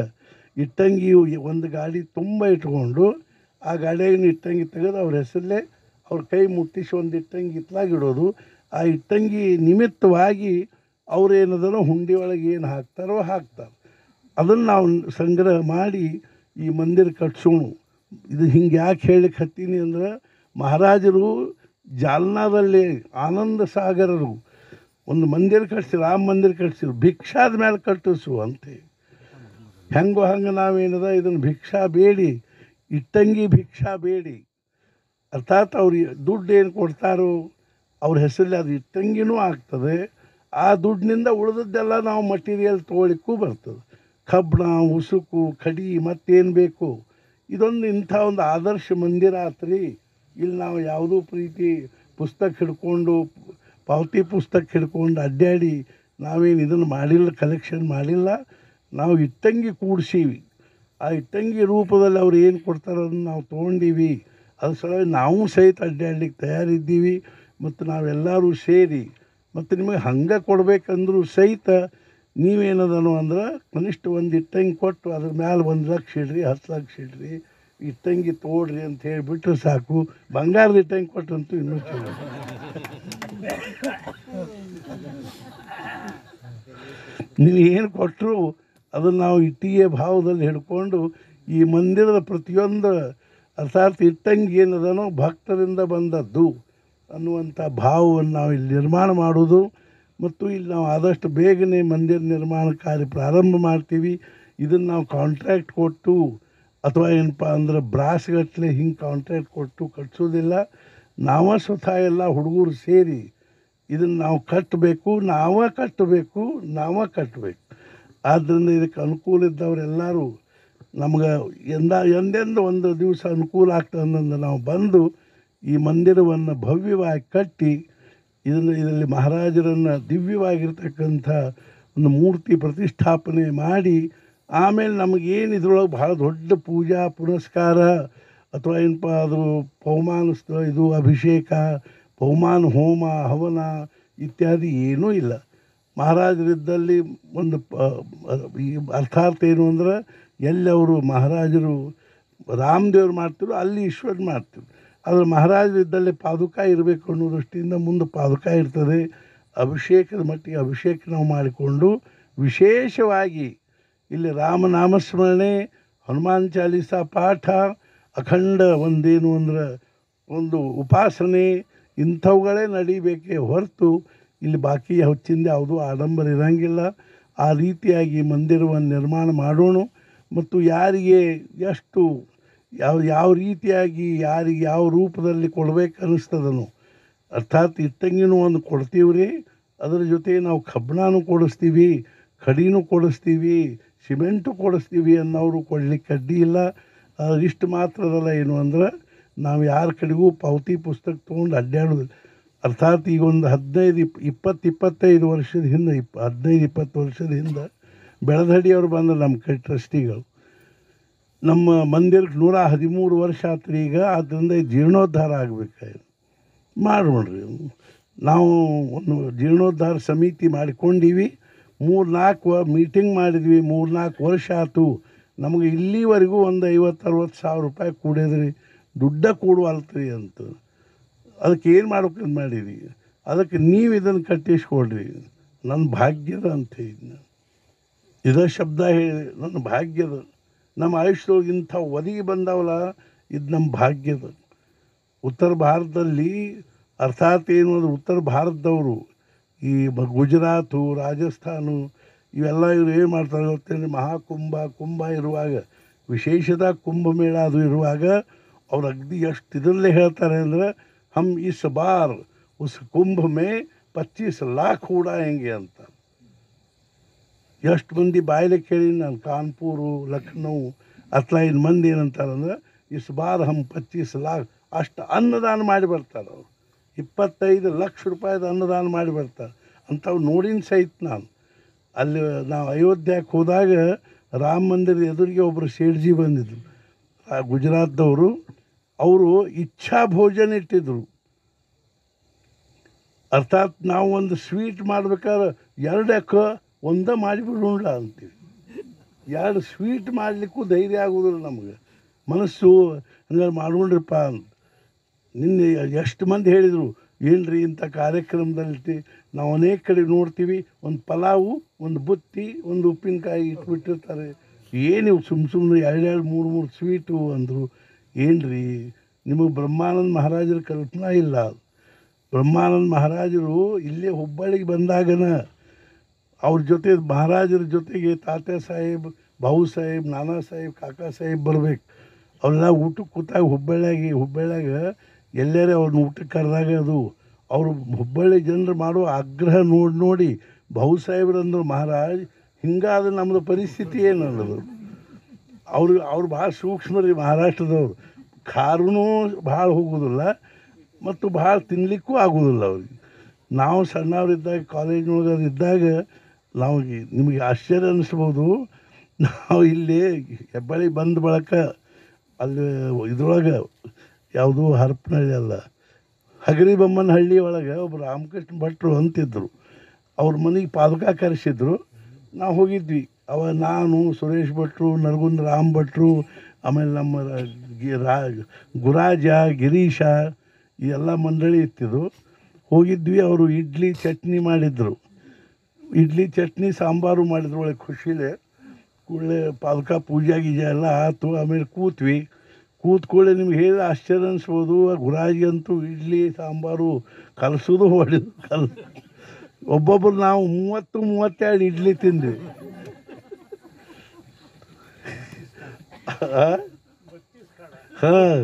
ಇಟ್ಟಂಗಿ ಒಂದು ಗಾಡಿ ತುಂಬ ಇಟ್ಕೊಂಡು ಆ ಗಾಡಿಯಾಗಿನ ಇಟ್ಟಂಗಿ ತೆಗೆದು ಅವ್ರ ಹೆಸರಲ್ಲೇ ಅವ್ರ ಕೈ ಮುಟ್ಟಿಸಿ ಒಂದು ಇಟ್ಟಂಗಿ ಇತ್ಲಾಗಿಡೋದು. ಆ ಇಟ್ಟಂಗಿ ನಿಮಿತ್ತವಾಗಿ ಅವ್ರೇನದನೋ ಹುಂಡಿ ಒಳಗೆ ಏನು ಹಾಕ್ತಾರೋ ಹಾಕ್ತಾರೆ. ಅದನ್ನು ನಾವು ಸಂಗ್ರಹ ಮಾಡಿ ಈ ಮಂದಿರ ಕಟ್ಸೋಣ. ಇದು ಹಿಂಗೆ ಯಾಕೆ ಹೇಳಕ್ಕೆ ಹತ್ತೀನಿ ಅಂದ್ರೆ, ಮಹಾರಾಜರು ಜಾಲ್ನಾದಲ್ಲಿ ಆನಂದ ಸಾಗರರು ಒಂದು ಮಂದಿರ ಕಟ್ಸಿರು, ರಾಮ ಮಂದಿರ ಕಟ್ಸಿರು, ಭಿಕ್ಷಾದ ಮೇಲೆ ಕಟ್ಟಿಸು ಅಂತೆ. ಹೆಂಗೋ ಹಂಗೆ ನಾವೇನದ ಇದನ್ನು ಭಿಕ್ಷಾ ಬೇಡಿ, ಇಟ್ಟಂಗಿ ಭಿಕ್ಷಾ ಬೇಡಿ, ಅರ್ಥಾತ್ ಅವ್ರಿಗೆ ದುಡ್ಡು ಏನು ಕೊಡ್ತಾರೋ ಅವ್ರ ಹೆಸರಲ್ಲಿ ಅದು ಇಟ್ಟಂಗಿನೂ ಆಗ್ತದೆ. ಆ ದುಡ್ಡಿನಿಂದ ಉಳಿದದ್ದೆಲ್ಲ ನಾವು ಮಟೀರಿಯಲ್ ತೊಗೊಳಿಕ್ಕೂ ಬರ್ತದೆ. ಕಬ್ಬಣ, ಉಸುಕು, ಕಡಿ ಮತ್ತೇನು ಬೇಕು. ಇದೊಂದು ಇಂಥ ಒಂದು ಆದರ್ಶ ಮಂದಿರ ಆತ್ರಿ. ಇಲ್ಲಿ ನಾವು ಯಾವುದೂ ಪ್ರೀತಿ ಪುಸ್ತಕ ಹಿಡ್ಕೊಂಡು, ಪಾವತಿ ಪುಸ್ತಕ ಹಿಡ್ಕೊಂಡು ಅಡ್ಡಾಡಿ ನಾವೇನು ಇದನ್ನು ಮಾಡಿಲ್ಲ, ಕಲೆಕ್ಷನ್ ಮಾಡಿಲ್ಲ. ನಾವು ಇಟ್ಟಂಗಿ ಕೂಡಿಸೀವಿ. ಆ ಇಟ್ಟಂಗಿ ರೂಪದಲ್ಲಿ ಅವ್ರು ಏನು ಕೊಡ್ತಾರೋ ಅದನ್ನು ನಾವು ತೊಗೊಂಡೀವಿ. ಅದ್ರ ಸಲುವಾಗಿ ನಾವು ಸಹಿತ ಅಡ್ಡಾಡ್ಲಿಕ್ಕೆ ತಯಾರಿದ್ದೀವಿ. ಮತ್ತು ನಾವೆಲ್ಲರೂ ಸೇರಿ ಮತ್ತು ನಿಮಗೆ ಹಂಗೆ ಕೊಡಬೇಕಂದ್ರೂ ಸಹಿತ ನೀವೇನದನು ಅಂದ್ರೆ ಕನಿಷ್ಠ ಒಂದು ಇಟ್ಟಂಗಿ ಕೊಟ್ಟು ಅದ್ರ ಮ್ಯಾಲೆ 1 ಲಕ್ಷ ಇಡ್ರಿ, 10 ಲಕ್ಷ ಇಡ್ರಿ, ಇಟ್ಟಂಗಿ ತೊಗೊಳ್ರಿ ಅಂತ ಹೇಳಿಬಿಟ್ರೆ ಸಾಕು. ಬಂಗಾರದ ಇಟ್ಟಂಗಿ ಕೊಟ್ಟರಂತೂ ಇನ್ನೂ ಚಲೋ. ನೀವು ಏನು ಕೊಟ್ಟರು ಅದನ್ನು ನಾವು ಇಟ್ಟಿಗೆ ಭಾವದಲ್ಲಿ ಹಿಡ್ಕೊಂಡು ಈ ಮಂದಿರದ ಪ್ರತಿಯೊಂದು ಅರ್ಥಾತ್ ಇಟ್ಟಂಗಿ ಏನದನೋ ಭಕ್ತರಿಂದ ಬಂದದ್ದು ಅನ್ನುವಂಥ ಭಾವವನ್ನು ನಾವು ಇಲ್ಲಿ ನಿರ್ಮಾಣ ಮಾಡೋದು. ಮತ್ತು ಇಲ್ಲಿ ನಾವು ಆದಷ್ಟು ಬೇಗನೆ ಮಂದಿರ ನಿರ್ಮಾಣ ಕಾರ್ಯ ಪ್ರಾರಂಭ ಮಾಡ್ತೀವಿ. ಇದನ್ನು ನಾವು ಕಾಂಟ್ರ್ಯಾಕ್ಟ್ ಕೊಟ್ಟು ಅಥವಾ ಏನಪ್ಪ ಅಂದ್ರೆ ಬ್ರಾಸ್ಗಟ್ಟಲೆ ಹಿಂಗೆ ಕಾಂಟ್ರ್ಯಾಕ್ಟ್ ಕೊಟ್ಟು ಕಟ್ಸೋದಿಲ್ಲ. ನಾವೇ ಸ್ವತಃ ಎಲ್ಲ ಹುಡುಗರು ಸೇರಿ ಇದನ್ನು ನಾವು ಕಟ್ಟಬೇಕು, ನಾವೇ ಕಟ್ಟಬೇಕು. ಆದ್ದರಿಂದ ಇದಕ್ಕೆ ಅನುಕೂಲ ಇದ್ದವರೆಲ್ಲರೂ ನಮ್ಗೆ ಎಂದೆಂದು ಒಂದು ದಿವಸ ಅನುಕೂಲ ಆಗ್ತದಂದು ನಾವು ಬಂದು ಈ ಮಂದಿರವನ್ನು ಭವ್ಯವಾಗಿ ಕಟ್ಟಿ ಇದರಲ್ಲಿ ಮಹಾರಾಜರನ್ನು ದಿವ್ಯವಾಗಿರ್ತಕ್ಕಂಥ ಒಂದು ಮೂರ್ತಿ ಪ್ರತಿಷ್ಠಾಪನೆ ಮಾಡಿ ಆಮೇಲೆ ನಮಗೇನು ಇದ್ರೊಳಗೆ ಭಾಳ ದೊಡ್ಡ ಪೂಜಾ ಪುನಸ್ಕಾರ ಅಥವಾ ಏನಪ್ಪ ಅದು ಪವಮಾನ ಇದು ಅಭಿಷೇಕ, ಪವಮಾನ ಹೋಮ, ಹವನ ಇತ್ಯಾದಿ ಏನೂ ಇಲ್ಲ. ಮಹಾರಾಜರಿದ್ದಲ್ಲಿ ಒಂದು ಅರ್ಥಾರ್ಥ ಏನು ಅಂದ್ರೆ, ಎಲ್ಲಿ ಅವರು ಮಹಾರಾಜರು ರಾಮದೇವ್ರು ಮಾಡ್ತಿದ್ರು ಅಲ್ಲಿ ಈಶ್ವರ ಮಾಡ್ತಿದ್ರು. ಆದರೆ ಮಹಾರಾಜರಿದ್ದಲ್ಲಿ ಪಾದುಕ ಇರಬೇಕು ಅನ್ನೋ ದೃಷ್ಟಿಯಿಂದ ಮುಂದೆ ಪಾದುಕ ಇರ್ತದೆ. ಅಭಿಷೇಕದ ಮಟ್ಟಿಗೆ ಅಭಿಷೇಕ ನಾವು ಮಾಡಿಕೊಂಡು ವಿಶೇಷವಾಗಿ ಇಲ್ಲಿ ರಾಮನಾಮಸ್ಮರಣೆ, ಹನುಮಾನ್ ಚಾಲೀಸ ಪಾಠ, ಅಖಂಡ ಒಂದೇನು ಅಂದ್ರೆ ಒಂದು ಉಪಾಸನೆ ಇಂಥವುಗಳೇ ನಡೀಬೇಕೇ ಹೊರತು ಇಲ್ಲಿ ಬಾಕಿ ಹೆಚ್ಚಿಂದ ಯಾವುದೂ ಆಡಂಬರ ಇರೋಂಗಿಲ್ಲ. ಆ ರೀತಿಯಾಗಿ ಮಂದಿರವನ್ನು ನಿರ್ಮಾಣ ಮಾಡೋಣ. ಮತ್ತು ಯಾರಿಗೆ ಎಷ್ಟು ಯಾವ ರೀತಿಯಾಗಿ ಯಾರಿಗೆ ಯಾವ ರೂಪದಲ್ಲಿ ಕೊಡ್ಬೇಕು ಅನ್ನಿಸ್ತದನು, ಅರ್ಥಾತ್ ಇಟ್ಟಂಗಿನೂ ಒಂದು ಕೊಡ್ತೀವಿ ರೀ, ಅದರ ಜೊತೆ ನಾವು ಕಬ್ಬಣನೂ ಕೊಡಿಸ್ತೀವಿ, ಕಡಿನೂ ಕೊಡಿಸ್ತೀವಿ, ಸಿಮೆಂಟು ಕೊಡಿಸ್ತೀವಿ ಅನ್ನೋರು ಕೊಡಲಿಕ್ಕೆ ಅಡ್ಡಿ ಇಲ್ಲ. ಇಷ್ಟು ಮಾತ್ರದಲ್ಲ ಏನು ಅಂದ್ರೆ, ನಾವು ಯಾರ ಕಡೆಗೂ ಪಾವತಿ ಪುಸ್ತಕ ತೊಗೊಂಡು ಅಡ್ಡಾಡೋದಿಲ್ಲ. ಅರ್ಥಾತ್ ಈಗ ಒಂದು 15-25 ವರ್ಷದ ಹಿಂದೆ 15-20 ವರ್ಷದ ಹಿಂದೆ ಬೆಳದಡಿಯವರು ಬಂದರು ನಮ್ಮ ಕೈ ಟ್ರಸ್ಟಿಗಳು. ನಮ್ಮ ಮಂದಿರಕ್ಕೆ 113 ವರ್ಷ ಆತ್ರಿ ಈಗ. ಆದ್ದರಿಂದ ಜೀರ್ಣೋದ್ಧಾರ ಆಗಬೇಕಾಯ್ತು, ಮಾಡೋಣ್ರಿ. ನಾವು ಒಂದು ಜೀರ್ಣೋದ್ಧಾರ ಸಮಿತಿ ಮಾಡಿಕೊಂಡೀವಿ. 3-4 ಮೀಟಿಂಗ್ ಮಾಡಿದ್ವಿ. 3-4 ವರ್ಷ ಆಯ್ತು. ನಮಗೆ ಇಲ್ಲಿವರೆಗೂ ಒಂದು 50-60 ಸಾವಿರ ರೂಪಾಯಿ ಕೂಡಿದ್ರಿ, ದುಡ್ಡ ಕೂಡುವಲ್ತ್ರಿ ಅಂತ. ಅದಕ್ಕೆ ಏನು ಮಾಡ್ಬೇಕಂತ ಮಾಡೀವಿ. ಅದಕ್ಕೆ ನೀವು ಇದನ್ನು ಕಟ್ಟಿಸ್ಕೊಡ್ರಿ, ನನ್ನ ಭಾಗ್ಯದ ಅಂತ ಹೇಳಿದ್ನ. ಇದೇ ಶಬ್ದ ಹೇಳಿ, ನನ್ನ ಭಾಗ್ಯದ. ನಮ್ಮ ಆಯುಷ್ಯದೊಳಗೆ ಇಂಥ ಒದಗಿ ಬಂದವಲ್ಲ, ಇದು ನಮ್ಮ ಭಾಗ್ಯದ. ಉತ್ತರ ಭಾರತದಲ್ಲಿ ಅರ್ಥಾತ್ ಏನು ಅಂದರೆ ಉತ್ತರ ಭಾರತದವರು ಈ ಗುಜರಾತು ರಾಜಸ್ಥಾನ ಇವೆಲ್ಲ ಇವರು ಏನು ಮಾಡ್ತಾರೆ ಗೊತ್ತೇನೆ, ಕುಂಭ ಇರುವಾಗ ವಿಶೇಷದ ಕುಂಭಮೇಳ ಅದು ಇರುವಾಗ ಅವ್ರು ಅಗದಿ ಎಷ್ಟು ಇದರಲ್ಲೇ ಹೇಳ್ತಾರೆ ಅಂದರೆ ಹಮ್ ಇಸ್ ಬಾರ್ ಉಸ್ ಕುಂಭ ಮೇ 25 लाख ಉಡಾಯಂಗೆ ಅಂತ. ಎಷ್ಟು ಮಂದಿ ಬಾಯಿಲೆ ಕೇಳಿ ನಾನು ಕಾನ್ಪುರು ಲಕ್ನೋ ಅಥವಾ ಇನ್ನು ಮಂದಿ ಏನಂತಾರಂದ್ರೆ ಇಸ್ ಬಾರ್ ಹಮ್ 25 लाख ಅಷ್ಟು ಅನ್ನದಾನ ಮಾಡಿ ಬರ್ತಾರೆ ಅವರು. 25 ಲಕ್ಷ ರೂಪಾಯಿದ ಅನ್ನದಾನ ಮಾಡಿ ಬರ್ತಾರೆ ಅಂಥವು ನೋಡಿನ ಸಹಿತ ನಾನು ಅಲ್ಲಿ ನಾವು ಅಯೋಧ್ಯಕ್ಕೆ ಹೋದಾಗ ರಾಮ ಮಂದಿರ ಎದುರಿಗೆ ಒಬ್ಬರು ಸೇಠ್ಜಿ ಬಂದಿದ್ದರು ಗುಜರಾತ್ದವರು. ಅವರು ಇಚ್ಛಾ ಭೋಜನ ಇಟ್ಟಿದ್ರು. ಅರ್ಥಾತ್ ನಾವು ಒಂದು ಸ್ವೀಟ್ ಮಾಡ್ಬೇಕಾದ್ರೆ 2 ಎಕ್ಕ ಒಂದೇ ಮಾಡಿಬಿಡೋಣ ಅಂತೀವಿ. 2 ಸ್ವೀಟ್ ಮಾಡಲಿಕ್ಕೂ ಧೈರ್ಯ ಆಗೋದಿಲ್ಲ ನಮಗೆ, ಮನಸ್ಸು ಹಂಗಾರೆ ಮಾಡೋಣ್ರಪ್ಪ ಅಂತ. ನಿನ್ನೆ ಎಷ್ಟು ಮಂದಿ ಹೇಳಿದರು, ಏನು ರೀ ಇಂಥ ಕಾರ್ಯಕ್ರಮದಲ್ಲಿ ನಾವು ಅನೇಕ ಕಡೆ ನೋಡ್ತೀವಿ, ಒಂದು ಪಲಾವು, ಒಂದು ಬುತ್ತಿ, ಒಂದು ಉಪ್ಪಿನಕಾಯಿ ಇಟ್ಬಿಟ್ಟಿರ್ತಾರೆ. ಏನು ಸುಮ್ಮನೆ 2-3 ಸ್ವೀಟು ಅಂದರು. ಏನು ರೀ ನಿಮಗೆ ಬ್ರಹ್ಮಾನಂದ ಮಹಾರಾಜರ ಕಲ್ಪನಾ ಇಲ್ಲ. ಬ್ರಹ್ಮಾನಂದ ಮಹಾರಾಜರು ಇಲ್ಲೇ ಹುಬ್ಬಳ್ಳಿಗೆ ಬಂದಾಗನ ಅವ್ರ ಜೊತೆ ಮಹಾರಾಜರ ಜೊತೆಗೆ ತಾತ್ಯಾ ಸಾಹೇಬ್, ಬಾವು ಸಾಹೇಬ್, ನಾನಾ ಸಾಹೇಬ್, ಕಾಕಾ ಸಾಹೇಬ್ ಬರಬೇಕು. ಅವರೆಲ್ಲ ಊಟಕ್ಕೆ ಕೂತಾಗ ಹುಬ್ಬಳ್ಳಿಯಾಗ ಎಲ್ಲರೇ ಅವ್ರನ್ನ ಊಟಕ್ಕೆ ಕರೆದಾಗ ಅದು ಅವರು ಹುಬ್ಬಳ್ಳಿ ಜನರು ಮಾಡೋ ಆಗ್ರಹ ನೋಡಿ ಬಾವು ಸಾಹೇಬ್ರಂದ್ರು, ಮಹಾರಾಜ್ ಹಿಂಗಾದ್ರೆ ನಮ್ಮದು ಪರಿಸ್ಥಿತಿ ಏನು ಅನ್ನೋದು. ಅವ್ರು ಭಾಳ ಸೂಕ್ಷ್ಮ ರೀ ಮಹಾರಾಷ್ಟ್ರದವ್ರು. ಖಾರನೂ ಭಾಳ ಹೋಗೋದಿಲ್ಲ ಮತ್ತು ಭಾಳ ತಿನ್ನಲಿಕ್ಕೂ ಆಗೋದಿಲ್ಲ ಅವ್ರಿಗೆ. ನಾವು ಸಣ್ಣವರಿದ್ದಾಗ ಕಾಲೇಜ್ನೊಳಗೆ ಇದ್ದಾಗ ನಿಮಗೆ ಆಶ್ಚರ್ಯ ಅನ್ನಿಸ್ಬೋದು, ನಾವು ಇಲ್ಲಿ ಹೆಬ್ಬಳ್ಳಿ ಬಂದ ಬಳಕ ಅಲ್ಲಿ ಇದ್ರೊಳಗೆ ಯಾವುದು ಹರಪನಹಳ್ಳಿ ಅಲ್ಲ, ಹಗರಿಬೊಮ್ಮನಹಳ್ಳಿ ಒಳಗೆ ಒಬ್ಬರು ರಾಮಕೃಷ್ಣ ಭಟ್ರು ಅಂತಿದ್ದರು. ಅವ್ರ ಮನೆಗೆ ಪಾದುಕ ಕರೆಸಿದ್ರು. ನಾವು ಹೋಗಿದ್ವಿ. ನಾನು, ಸುರೇಶ್ ಭಟ್ರು, ನರಗುಂದ ರಾಮ್ ಭಟ್ರು, ಆಮೇಲೆ ನಮ್ಮ ಗುರಾಜ, ಗಿರೀಶ ಈ ಎಲ್ಲ ಮಂಡಳಿ ಇತ್ತಿದ್ದು ಹೋಗಿದ್ವಿ. ಅವರು ಇಡ್ಲಿ ಚಟ್ನಿ ಮಾಡಿದರು. ಇಡ್ಲಿ ಚಟ್ನಿ ಸಾಂಬಾರು ಮಾಡಿದ್ರು. ಒಳ್ಳೆ ಖುಷಿಲೇ ಕೂಡಲೇ ಪಾದಕ ಪೂಜೆ ಗೀಜೆ ಎಲ್ಲ ಆಯ್ತು. ಆಮೇಲೆ ಕೂತ್ಕೊಳ್ಳೆ ನಿಮ್ಗೆ ಹೇಳಿ ಆಶ್ಚರ್ಯ ಅನಿಸ್ಬೋದು, ಗುರಾಜಿ ಅಂತೂ ಇಡ್ಲಿ ಸಾಂಬಾರು ಕಲಸೋದು ಹೊಡೆದು ಒಬ್ಬೊಬ್ಬರು ನಾವು 30-32 ಇಡ್ಲಿ ತಿಂದ್ವಿ. ಹಾಂ,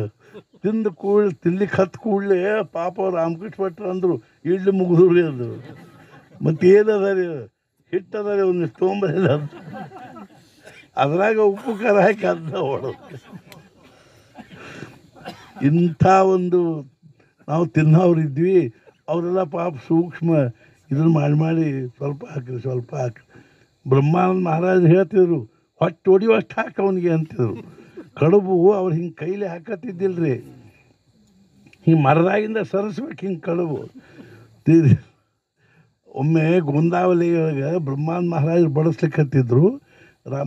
ತಿನ್ಲಿಕ್ಕೆ ಹತ್ತು ಕೂಡಲೇ ಪಾಪ ರಾಮಕೃಷ್ಣ ಭಟ್ರು ಅಂದರು, ಇಡ್ಲಿ ಮುಗಿದ್ರಿ ಅಂದರು. ಮತ್ತೇನದ ರೀ ಹಿಟ್ಟದ ರೀ ಒಂದು ತೊಗೊಂಬರಿಲ್ಲ ಅಂತ ಅದ್ರಾಗ ಉಪ್ಪು ಖಾರ ಹಾಕಿ ಅನ್ನ ಹೊಡೋದು. ಇಂಥ ಒಂದು ನಾವು ತಿನ್ನೋರಿದ್ವಿ. ಅವರೆಲ್ಲ ಪಾಪ ಸೂಕ್ಷ್ಮ ಇದನ್ನು ಮಾಡಿ ಸ್ವಲ್ಪ ಹಾಕ್ರಿ. ಬ್ರಹ್ಮಾನಂದ ಮಹಾರಾಜ್ ಹೇಳ್ತಿದ್ರು, ಹೊಟ್ಟೆ ಹೊಡಿಯೋಷ್ಟು ಹಾಕಿ ಅವನಿಗೆ ಅಂತಿದ್ರು. ಕಡುಬು ಅವ್ರು ಹಿಂಗೆ ಕೈಲಿ ಹಾಕತ್ತಿದ್ದಿಲ್ಲ ರೀ, ಹಿಂಗೆ ಮರದಾಗಿಂದ ಸರಿಸ್ಬೇಕು ಹಿಂಗೆ ಕಡುಬು. ಒಮ್ಮೆ ಗೋಂದಾವಲಿಯೊಳಗೆ ಬ್ರಹ್ಮಾನಂದ ಮಹಾರಾಜರು ಬಡಿಸ್ಲಿಕ್ಕೆ ಹತ್ತಿದ್ರು.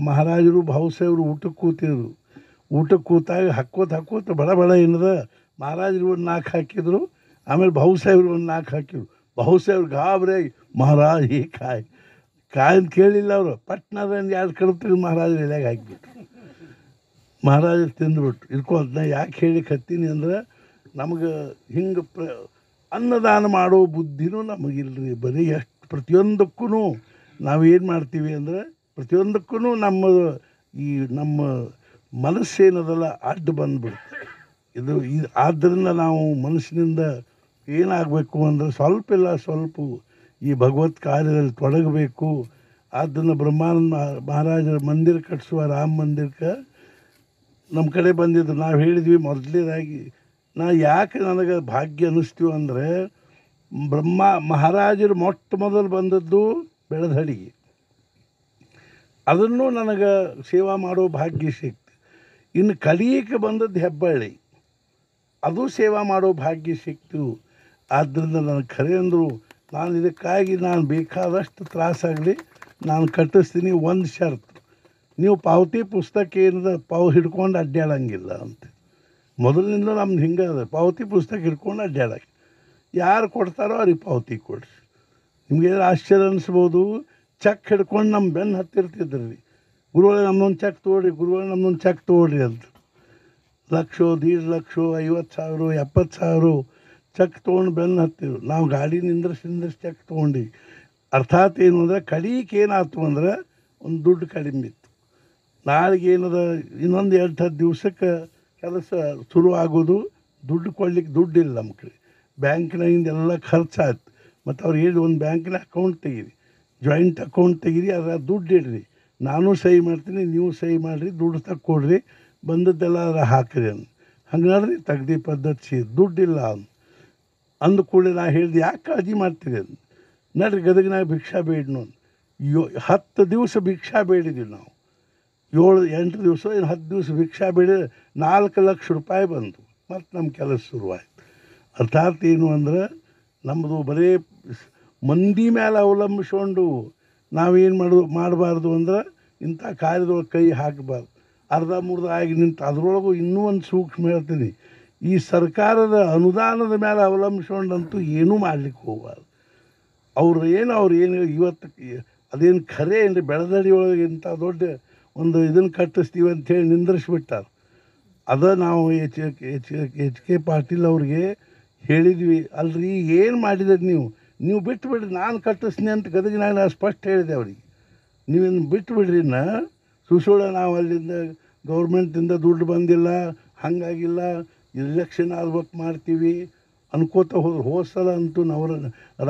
ಮಹಾರಾಜರು ಭಾವುಸಾಹೇಬರು ಊಟಕ್ಕೆ ಕೂತಿದ್ರು. ಊಟಕ್ಕೆ ಕೂತಾಗ ಹಾಕೋತ ಬಡ ಏನದ ಮಹಾರಾಜರು ಒಂದು 4 ಹಾಕಿದ್ರು. ಆಮೇಲೆ ಭಾವುಸಾಹೇಬರು ಒಂದು 4 ಹಾಕಿದ್ರು. ಭಾವುಸಾಹೇಬ್ರು ಗಾಬರಿಯಾಗಿ, ಮಹಾರಾಜ್ ಈ ಕಾಯಿ ಅಂತ ಕೇಳಿಲ್ಲ ಅವರು. ಪಟ್ನದ 2 ಕಡುಬು ಮಹಾರಾಜರು ಎಲೆಗೆ ಹಾಕಿಬಿಟ್ರು. ಮಹಾರಾಜರು ತಿಂದುಬಿಟ್ರು. ಇರ್ಕೊಂತ ನಾ ಯಾಕೆ ಹೇಳಿಕ್ಕೆ ಹತ್ತೀನಿ ಅಂದ್ರೆ, ನಮಗೆ ಹಿಂಗೆ ಅನ್ನದಾನ ಮಾಡೋ ಬುದ್ಧಿನೂ ನಮಗಿಲ್ರಿ. ಬರೀ ಎಷ್ಟು ಪ್ರತಿಯೊಂದಕ್ಕೂ ನಾವೇನು ಮಾಡ್ತೀವಿ ಅಂದರೆ, ಪ್ರತಿಯೊಂದಕ್ಕೂ ನಮ್ಮ ಮನಸ್ಸೇನದಲ್ಲ ಅಡ್ಡ ಬಂದ್ಬಿಡುತ್ತೆ. ಆದ್ದರಿಂದ ನಾವು ಮನಸ್ಸಿನಿಂದ ಏನಾಗಬೇಕು ಅಂದರೆ ಸ್ವಲ್ಪ ಈ ಭಗವತ್ ಕಾರ್ಯದಲ್ಲಿ ತೊಡಗಬೇಕು. ಆದ್ದರಿಂದ ಬ್ರಹ್ಮಾನಂದ ಮಹಾರಾಜರ ಮಂದಿರ ಕಟ್ಟಿಸುವ ರಾಮ ಮಂದಿರಕ್ಕೆ ನಮ್ಮ ಕಡೆ ಬಂದಿದ್ದು. ನಾವು ಹೇಳಿದ್ವಿ ಮೊದಲನೇದಾಗಿ, ಯಾಕೆ ನನಗೆ ಭಾಗ್ಯ ಅನ್ನಿಸ್ತೀವಿ ಅಂದರೆ, ಮಹಾರಾಜರು ಮೊದಲು ಬಂದದ್ದು ಬೆಳದಡಿಗೆ. ಅದನ್ನು ನನಗೆ ಸೇವಾ ಮಾಡೋ ಭಾಗ್ಯ ಸಿಕ್ತು. ಇನ್ನು ಕಲಿಯಕ್ಕೆ ಬಂದದ್ದು ಹೆಬ್ಬಳ್ಳಿ, ಅದು ಸೇವಾ ಮಾಡೋ ಭಾಗ್ಯ ಸಿಕ್ತು. ಆದ್ದರಿಂದ ನನಗೆ ಖರೆ ಅಂದರು, ನಾನು ಇದಕ್ಕಾಗಿ ಬೇಕಾದಷ್ಟು ತ್ರಾಸಾಗಲಿ ನಾನು ಕಟ್ಟಿಸ್ತೀನಿ, ಒಂದು ಷರತ್ತು, ನೀವು ಪಾವತಿ ಪುಸ್ತಕ ಏನದ ಹಿಡ್ಕೊಂಡು ಅಡ್ಡಾಡಂಗಿಲ್ಲ ಅಂತ. ಮೊದಲಿನಿಂದ ನಮ್ದು ಹಿಂಗೆ ಅದ, ಪಾವತಿ ಪುಸ್ತಕ ಹಿಡ್ಕೊಂಡು ಅಡ್ಡಾಡಕ್ಕೆ. ಯಾರು ಕೊಡ್ತಾರೋ ಅವ್ರಿಗೆ ಪಾವತಿ ಕೊಡ್ರಿ. ನಿಮಗೆ ಆಶ್ಚರ್ಯ ಅನಿಸ್ಬೋದು, ಚೆಕ್ ಹಿಡ್ಕೊಂಡು ನಮ್ಮ ಬೆನ್ನು ಹತ್ತಿರ್ತಿದ್ರು ರೀ, ಗುರುಗಳೇ ನಮ್ಮದೊಂದು ಚೆಕ್ ತೊಗೊಳ್ರಿ, ಗುರುಗಳೇ ನಮ್ಮದೊಂದು ಚೆಕ್ ತೊಗೊಳ್ರಿ ಅಂತ. 1,00,000, 1,50,000, 50,000 ಚೆಕ್ ತೊಗೊಂಡು ಬೆನ್ನು ಹತ್ತಿರು. ನಾವು ಗಾಡಿ ನಿಂದ್ರಿಸಿ ಚೆಕ್ ತೊಗೊಂಡು ಅರ್ಥಾತ್ ಏನು ಅಂದರೆ ಕಡೀಕೆ ಏನಾಯ್ತು ಅಂದ್ರೆ ಒಂದು ದುಡ್ಡು ಕಡಿಮೆ ಇತ್ತು. ನಾಳೆಗೆ ಏನದ ಇನ್ನೊಂದು 2-10 ದಿವ್ಸಕ್ಕೆ ಕೆಲಸ ಶುರು ಆಗೋದು. ದುಡ್ಡು ಕೊಡ್ಲಿಕ್ಕೆ ದುಡ್ಡಿಲ್ಲ ನಮ್ಮ ಕಡೆ. ಬ್ಯಾಂಕ್ನಾಗಿಂದ ಎಲ್ಲ ಖರ್ಚಾಯ್ತು. ಮತ್ತು ಅವ್ರು ಹೇಳಿ ಒಂದು ಬ್ಯಾಂಕಿನ ಅಕೌಂಟ್ ತೆಗೀರಿ, ಜಾಯಿಂಟ್ ಅಕೌಂಟ್ ತೆಗೀರಿ, ಅದರ ದುಡ್ಡು ಇಡ್ರಿ, ನಾನು ಸಹಿ ಮಾಡ್ತೀನಿ, ನೀವು ಸಹಿ ಮಾಡಿರಿ, ದುಡ್ಡು ತಕ್ಕೊಡ್ರಿ, ಬಂದದ್ದೆಲ್ಲ ಅದರ ಹಾಕಿರಿ ಅಂದು. ಹಂಗೆ ನೋಡ್ರಿ ತೆಗ್ದು ಪದ್ಧತಿ ದುಡ್ಡಿಲ್ಲ ಅಂದ ಕೂಡಲೇ ನಾ ಹೇಳಿದೆ ಯಾಕೆ ಕಾಳಜಿ ಮಾಡ್ತೀರಿ ಅಂದು. ನಡ್ರಿ ಗದಗಿನಾಗ ಭಿಕ್ಷಾ ಬೇಡ್ನು. 10 ದಿವಸ ಭಿಕ್ಷಾ ಬೇಡಿದ್ವಿ ನಾವು. 7-8 ದಿವಸ 10 ದಿವಸ ಭಿಕ್ಷಾ ಬೇಡಿದ್ರೆ 4 ಲಕ್ಷ ರೂಪಾಯಿ ಬಂತು. ಮತ್ತು ನಮ್ಮ ಕೆಲಸ ಶುರುವಾಯಿತು. ಅರ್ಥಾತ್ ಏನು ಅಂದ್ರೆ ನಮ್ಮದು ಬರೀ ಮಂದಿ ಮೇಲೆ ಅವಲಂಬಿಸ್ಕೊಂಡು ನಾವೇನು ಮಾಡಬಾರ್ದು ಅಂದ್ರೆ ಇಂಥ ಕಾರ್ಯದೊಳಗೆ ಕೈ ಹಾಕಬಾರ್ದು. ಅರ್ಧಂಬರ್ಧ ಆಗಿ ನಿಂತು ಅದರೊಳಗೂ ಇನ್ನೂ ಒಂದು ಸೂಕ್ಷ್ಮ ಹೇಳ್ತೀನಿ, ಈ ಸರ್ಕಾರದ ಅನುದಾನದ ಮೇಲೆ ಅವಲಂಬಿಸ್ಕೊಂಡಂತೂ ಏನೂ ಮಾಡ್ಲಿಕ್ಕೆ ಹೋಗಬಾರ್ದು. ಅವ್ರು ಏನು ಇವತ್ತು ಅದೇನು ಖರೆ ಏನ್ರಿ ಬೆಳದಡಿ ಒಳಗೆ ಇಂಥ ದೊಡ್ಡ ಒಂದು ಇದನ್ನು ಕಟ್ಟಿಸ್ತೀವಿ ಅಂಥೇಳಿ ನಿಂದ್ರಿಸ್ಬಿಟ್ಟಾರೆ. ನಾವು ಎಚ್ ಕೆ ಪಾಟೀಲ್ ಅವ್ರಿಗೆ ಹೇಳಿದ್ವಿ, ಅಲ್ರಿ ಏನು ಮಾಡಿದ್ರಿ ನೀವು ಬಿಟ್ಟುಬಿಡ್ರಿ, ನಾನು ಕಟ್ಟಿಸ್ತೀನಿ ಅಂತ ಗದಗಿನಾಗ ನಾನು ಸ್ಪಷ್ಟ ಹೇಳಿದೆ ಅವ್ರಿಗೆ. ನೀವೇನು ಬಿಟ್ಟುಬಿಡ್ರಿ ಸುಸುಳ ನಾವು ಅಲ್ಲಿಂದ ಗೌರ್ಮೆಂಟಿಂದ ದುಡ್ಡು ಬಂದಿಲ್ಲ, ಹಾಗಾಗಿಲ್ಲ, ಇಲೆಕ್ಷನ್ ಆಗ್ಬೇಕು ಮಾಡ್ತೀವಿ ಅನ್ಕೋತ ಹೋದ ಸಲ ಅಂತೂ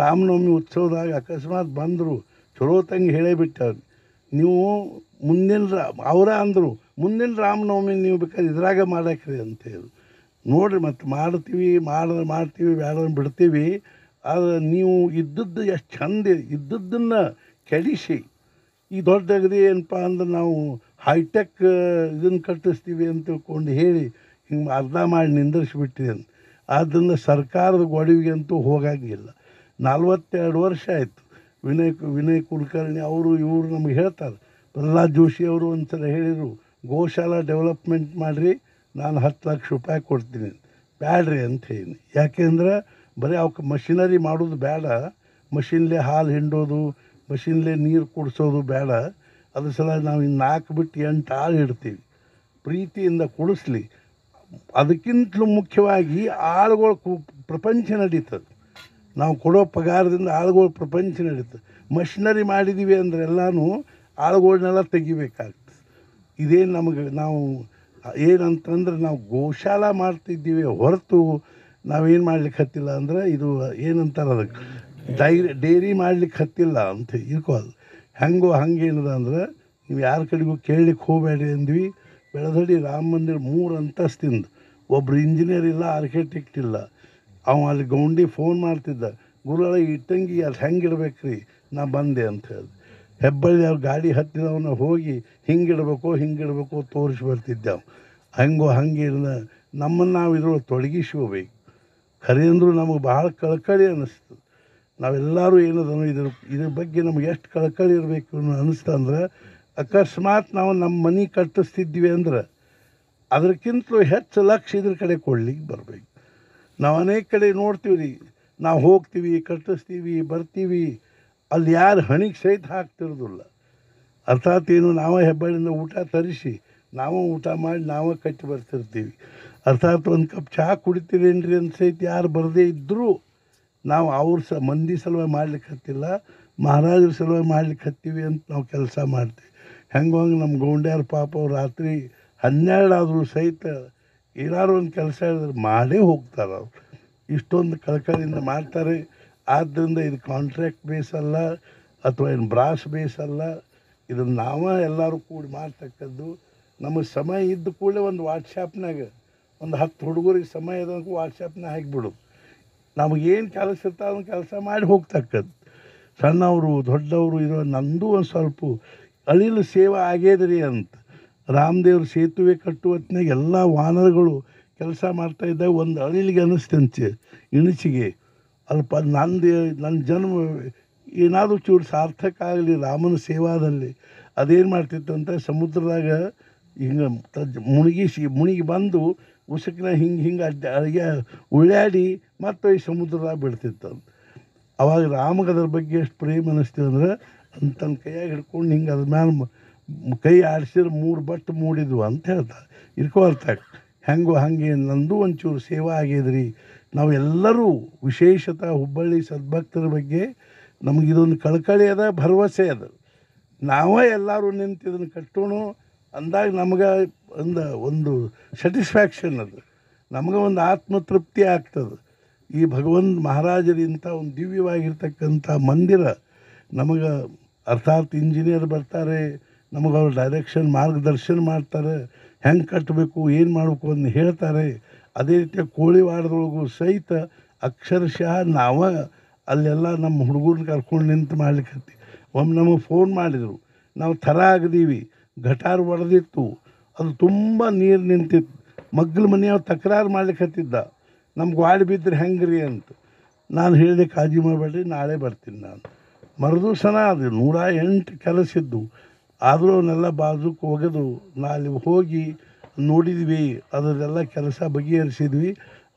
ರಾಮನವಮಿ ಉತ್ಸವದಾಗ ಅಕಸ್ಮಾತ್ ಬಂದರು, ಚಲೋ ತಂಗಿ ಹೇಳೇ ಬಿಟ್ಟವ್ರು, ನೀವು ಅವರ ಅಂದರು ಮುಂದಿನ ರಾಮನವಮಿ ನೀವು ಬೇಕಾದ್ರೆ ಇದ್ರಾಗ ಮಾಡಾಕ್ರಿ ಅಂತೇಳಿ. ನೋಡಿರಿ ಮತ್ತು ಮಾಡ್ತೀವಿ ಬೇಡ ಬಿಡ್ತೀವಿ. ಆದರೆ ನೀವು ಇದ್ದದ್ದು ಎಷ್ಟು ಚಂದ ಇದ್ದದ್ದನ್ನು ಕೆಡಿಸಿ ಈ ದೊಡ್ಡ ಅಗದಿ ಏನಪ್ಪ ಅಂದ್ರೆ ನಾವು ಹೈಟೆಕ್ ಇದನ್ನು ಕಟ್ಟಿಸ್ತೀವಿ ಅಂತ ತಿಳ್ಕೊಂಡು ಹೇಳಿ ಹಿಂಗೆ ಅರ್ಧ ಮಾಡಿ ನಿಂದಿರಿಸ್ಬಿಟ್ಟಿದೆ ಅಂತ. ಆದ್ದರಿಂದ ಸರ್ಕಾರದ ಗೊಡವಿಗೆ ಅಂತೂ ಹೋಗಂಗಿಲ್ಲ. 42 ವರ್ಷ ಆಯಿತು. ವಿನಯ್ ಕುಲಕರ್ಣಿ ಅವರು ಇವರು ನಮಗೆ ಹೇಳ್ತಾರೆ. ಪ್ರಹ್ಲಾದ್ ಜೋಶಿ ಅವರು ಒಂದು ಸಲ ಹೇಳಿದರು, ಗೋಶಾಲಾ ಡೆವಲಪ್ಮೆಂಟ್ ಮಾಡಿರಿ, ನಾನು 10 ಲಕ್ಷ ರೂಪಾಯಿ ಕೊಡ್ತೀನಿ. ಬ್ಯಾಡ್ರಿ ಅಂತ ಹೇಳಿ. ಯಾಕೆಂದ್ರೆ ಬರೀ ಅವಕ್ಕೆ ಮಷಿನರಿ ಮಾಡೋದು ಬೇಡ, ಮಷಿನ್ಲೇ ಹಾಲು ಹಿಂಡೋದು, ಮಷಿನ್ಲೇ ನೀರು ಕುಡಿಸೋದು ಬೇಡ. ಅದ್ರ ಸಲ ನಾವು 4 ಬಿಟ್ಟು 8 ಆಳು ಇಡ್ತೀವಿ, ಪ್ರೀತಿಯಿಂದ ಕುಡಿಸ್ಲಿ. ಅದಕ್ಕಿಂತಲೂ ಮುಖ್ಯವಾಗಿ ಆಳುಗಳ ಪ್ರಪಂಚ ನಡೀತದೆ. ನಾವು ಕೊಡೋ ಪಗಾರದಿಂದ ಆಳುಗಳ ಪ್ರಪಂಚ ನಡೀತದೆ. ಮಷಿನರಿ ಮಾಡಿದ್ದೀವಿ ಅಂದರೆ ಎಲ್ಲನೂ ಆಳುಗಳನ್ನೆಲ್ಲ ತೆಗಿಬೇಕಾಗ್ತದೆ. ಇದೇನು ನಾವು ಏನಂತಂದ್ರೆ ನಾವು ಗೋಶಾಲ ಮಾಡ್ತಿದ್ದೀವಿ ಹೊರತು ನಾವೇನು ಮಾಡ್ಲಿಕ್ಕೆ ಹತ್ತಿಲ್ಲ ಅಂದ್ರೆ ಇದು ಏನಂತಾರೆ ಅದಕ್ಕೆ ಡೈರಿ ಮಾಡ್ಲಿಕ್ಕೆ ಹತ್ತಿಲ್ಲ ಅಂತ ಇರ್ಕೋದು. ಹಂಗೇನದ ಅಂದ್ರೆ ನೀವು ಯಾರ ಕಡೆಗೂ ಕೇಳಲಿಕ್ಕೆ ಹೋಗಬೇಡಿ ಅಂದ್ವಿ. ಬೆಳದಡಿ ರಾಮ ಮಂದಿರ 3 ಅಂತಸ್ತಿಂದ, ಒಬ್ಬರು ಇಂಜಿನಿಯರ್ ಇಲ್ಲ, ಆರ್ಕಿಟೆಕ್ಟ್ ಇಲ್ಲ. ಅಲ್ಲಿ ಗೌಂಡಿ ಫೋನ್ ಮಾಡ್ತಿದ್ದ, ಗುರುಗಳ ಇಟ್ಟಂಗಿ ಅದು ಹೆಂಗಿಡ್ಬೇಕು ರೀ, ನಾ ಬಂದೆ ಅಂತ ಹೇಳಿದೆ. ಹೆಬ್ಬಳ್ಳಿ ಅವ್ರ ಗಾಡಿ ಹತ್ತಿದವನ್ನ ಹೋಗಿ ಹಿಂಗಿಡ್ಬೇಕು ತೋರಿಸಿ ಬರ್ತಿದ್ದೆ. ಹಂಗೇನ ನಮ್ಮನ್ನು ನಾವು ಇದ್ರೊಳಗೆ ತೊಡಗಿಸ್ಕೋಬೇಕು. ಖರೆ ಅಂದರೂ ನಮಗೆ ಭಾಳ ಕಳಕಳಿ ಅನ್ನಿಸ್ತದೆ. ನಾವೆಲ್ಲರೂ ಏನದನೋ ಇದ್ರ ಬಗ್ಗೆ ನಮ್ಗೆ ಎಷ್ಟು ಕಳಕಳಿ ಇರಬೇಕು ಅನ್ನೋ ಅನ್ನಿಸ್ತಂದ್ರೆ, ಅಕಸ್ಮಾತ್ ನಾವು ನಮ್ಮ ಮನೆ ಕಟ್ಟಿಸ್ತಿದ್ವಿ ಅಂದ್ರೆ ಅದಕ್ಕಿಂತಲೂ ಹೆಚ್ಚು ಲಕ್ಷ ಇದ್ರ ಕಡೆ ಕೊಡ್ಲಿಕ್ಕೆ ಬರಬೇಕು. ನಾವು ಅನೇಕ ಕಡೆ ನೋಡ್ತೀವಿ ರೀ, ನಾವು ಹೋಗ್ತೀವಿ, ಕಟ್ಟಿಸ್ತೀವಿ, ಬರ್ತೀವಿ, ಅಲ್ಲಿ ಯಾರು ಹಣಿಗೆ ಸಹಿತ ಹಾಕ್ತಿರೋದಿಲ್ಲ. ಅರ್ಥಾತ್ ಏನು, ನಾವೇ ಹೆಬ್ಬಳ್ಳಿಯಿಂದ ಊಟ ತರಿಸಿ ನಾವೇ ಊಟ ಮಾಡಿ ನಾವೇ ಕಟ್ಟಿ ಬರ್ತಿರ್ತೀವಿ. ಅರ್ಥಾತ್ ಒಂದು ಕಪ್ ಚಹಾ ಕುಡಿತೀರೇನ್ರಿ ಅಂತ ಸಹಿತ ಯಾರು ಬರದೇ ಇದ್ದರೂ ನಾವು ಮಂದಿ ಸಲುವಾಗಿ ಮಾಡ್ಲಿಕ್ಕೆ ಹತ್ತಿಲ್ಲ, ಮಹಾರಾಜರ ಸಲುವಾಗಿ ಮಾಡ್ಲಿಕ್ಕೆ ಹತ್ತೀವಿ ಅಂತ ನಾವು ಕೆಲಸ ಮಾಡ್ತೀವಿ. ಹೆಂಗೆ ನಮ್ಮ ಗೌಂಡ್ಯಾರ ಪಾಪ ಅವ್ರು ರಾತ್ರಿ 12 ಆದರೂ ಸಹಿತ ಏನಾದ್ರು ಒಂದು ಕೆಲಸ ಹೇಳಿದ್ರೆ ಮಾಡೇ ಹೋಗ್ತಾರೆ. ಅವ್ರು ಇಷ್ಟೊಂದು ಕಳಕಳಿಯಿಂದ ಮಾಡ್ತಾರೆ. ಆದ್ದರಿಂದ ಇದು ಕಾಂಟ್ರಾಕ್ಟ್ ಬೇಸ್ ಅಲ್ಲ, ಅಥವಾ ಏನು ಬ್ರಾಸ್ ಬೇಸ್ ಅಲ್ಲ. ಇದನ್ನು ನಾವೇ ಎಲ್ಲರೂ ಕೂಡಿ ಮಾಡ್ತಕ್ಕದ್ದು. ನಮಗೆ ಸಮಯ ಇದ್ದ ಕೂಡಲೇ ಒಂದು ವಾಟ್ಸಾಪ್ನಾಗ ಒಂದು 10 ಹುಡುಗರಿಗೆ ಸಮಯ ಇದ್ದಂಗೆ ವಾಟ್ಸಾಪ್ನಾಗ ಹಾಕಿಬಿಡು. ನಮಗೇನು ಕೆಲಸ ಇರ್ತಾವೆ ಅದನ್ನು ಕೆಲಸ ಮಾಡಿ ಹೋಗ್ತಕ್ಕದ್ದು. ಸಣ್ಣವರು ದೊಡ್ಡವರು ಇರೋ ನಂದು ಒಂದು ಸ್ವಲ್ಪ ಅಳಿಲು ಸೇವೆ ಆಗ್ಯದ್ರಿ ಅಂತ. ರಾಮದೇವ್ರ ಸೇತುವೆ ಕಟ್ಟುವತ್ನಾಗ ಎಲ್ಲ ವಾನರಗಳು ಕೆಲಸ ಮಾಡ್ತಾಯಿದ್ದಾಗ ಒಂದು ಅಳಿಲಿಗೆ ಅನ್ನಿಸ್ತಂತೆ ಇಣಚಿಗೆ, ಅಲ್ಪ ನನ್ನ ಜನ್ಮ ಏನಾದರೂ ಚೂರು ಸಾರ್ಥಕ ಆಗಲಿ ರಾಮನ ಸೇವಾದಲ್ಲಿ. ಅದೇನು ಮಾಡ್ತಿತ್ತಂತ ಸಮುದ್ರದಾಗ ಹಿಂಗೆ ಮುಳುಗಿ ಬಂದು ಉಸುಕಿನ ಹಿಂಗೆ ಅಡಿಗೆ ಉಳ್ಳಾಡಿ ಮತ್ತು ಈ ಸಮುದ್ರದಾಗ ಬಿಡ್ತಿತ್ತಂತ. ಅವಾಗ ರಾಮಗೆ ಅದ್ರ ಬಗ್ಗೆ ಎಷ್ಟು ಪ್ರೇಮ ಅನ್ನಿಸ್ತೀವಿ ಅಂದ್ರೆ ತನ್ನ ಕೈಯಾಗಿ ಹಿಡ್ಕೊಂಡು ಹಿಂಗೆ ಅದ್ರ ಮ್ಯಾಲೆ ಕೈ ಆಡಿಸಿದ್ರೆ 3 ಬಟ್ಟು ಮೂಡಿದ್ವು ಅಂತ ಹೇಳ್ತಾರೆ. ಅರ್ಥ ಹಂಗೆ ನಂದು ಒಂಚೂರು ಸೇವಾ ಆಗ್ಯದ್ರಿ, ನಾವೆಲ್ಲರೂ ವಿಶೇಷತಃ ಹುಬ್ಬಳ್ಳಿ ಸದ್ಭಕ್ತರ ಬಗ್ಗೆ ನಮಗಿದೊಂದು ಕಳಕಳಿ ಅದ, ಭರವಸೆ ಅದ. ನಾವೇ ಎಲ್ಲರೂ ನಿಂತು ಇದನ್ನು ಕಟ್ಟೋಣ ಅಂದಾಗ ನಮ್ಗೆ ಒಂದು ಸ್ಯಾಟಿಸ್ಫ್ಯಾಕ್ಷನ್ ಅದು, ನಮಗೆ ಒಂದು ಆತ್ಮತೃಪ್ತಿ ಆಗ್ತದೆ. ಈ ಭಗವಂತ ಮಹಾರಾಜರಿಂಥ ಒಂದು ದಿವ್ಯವಾಗಿರ್ತಕ್ಕಂಥ ಮಂದಿರ ನಮಗೆ, ಅರ್ಥಾತ್ ಇಂಜಿನಿಯರ್ ಬರ್ತಾರೆ, ನಮಗೆ ಅವ್ರು ಡೈರೆಕ್ಷನ್ ಮಾರ್ಗದರ್ಶನ ಮಾಡ್ತಾರೆ, ಹೆಂಗೆ ಕಟ್ಟಬೇಕು ಏನು ಮಾಡಬೇಕು ಅಂತ ಹೇಳ್ತಾರೆ. ಅದೇ ರೀತಿಯ ಕೋಳಿವಾಡದೊಳಗೂ ಸಹಿತ ಅಕ್ಷರಶಃ ನಾವು ಅಲ್ಲೆಲ್ಲ ನಮ್ಮ ಹುಡುಗರನ್ನ ಕರ್ಕೊಂಡು ನಿಂತು ಮಾಡ್ಲಿಕ್ಕೆ ಒಮ್ಮೆ ನಮಗೆ ಫೋನ್ ಮಾಡಿದರು, ನಾವು ಥರ ಆಗದೀವಿ, ಗಟಾರು ಒಡೆದಿತ್ತು, ಅದು ತುಂಬ ನೀರು ನಿಂತಿತ್ತು, ಮಗ್ಲ ಮನೆಯವ್ರು ತಕರಾರು ಮಾಡ್ಲಿಕ್ಕೆ ನಮ್ಗೆ ವಾಡಿ ಬಿದ್ದರೆ ಹೆಂಗೆ ರೀ ಅಂತ. ನಾನು ಹೇಳಿದೆ ಕಾಳಜಿ ಮಾಡಬೇಡ್ರಿ, ನಾಳೆ ಬರ್ತೀನಿ. ನಾನು ಮರುದಿವ್ಸನ ಅದು 108 ಕೆಲಸ ಇದ್ದು, ಆದರೂ ಅವನ್ನೆಲ್ಲ ಬಾಜುಕ್ಕೆ ಒಗೆದು ಅಲ್ಲಿ ಹೋಗಿ ನೋಡಿದ್ವಿ, ಅದರದೆಲ್ಲ ಕೆಲಸ ಬಗೆಹರಿಸಿದ್ವಿ.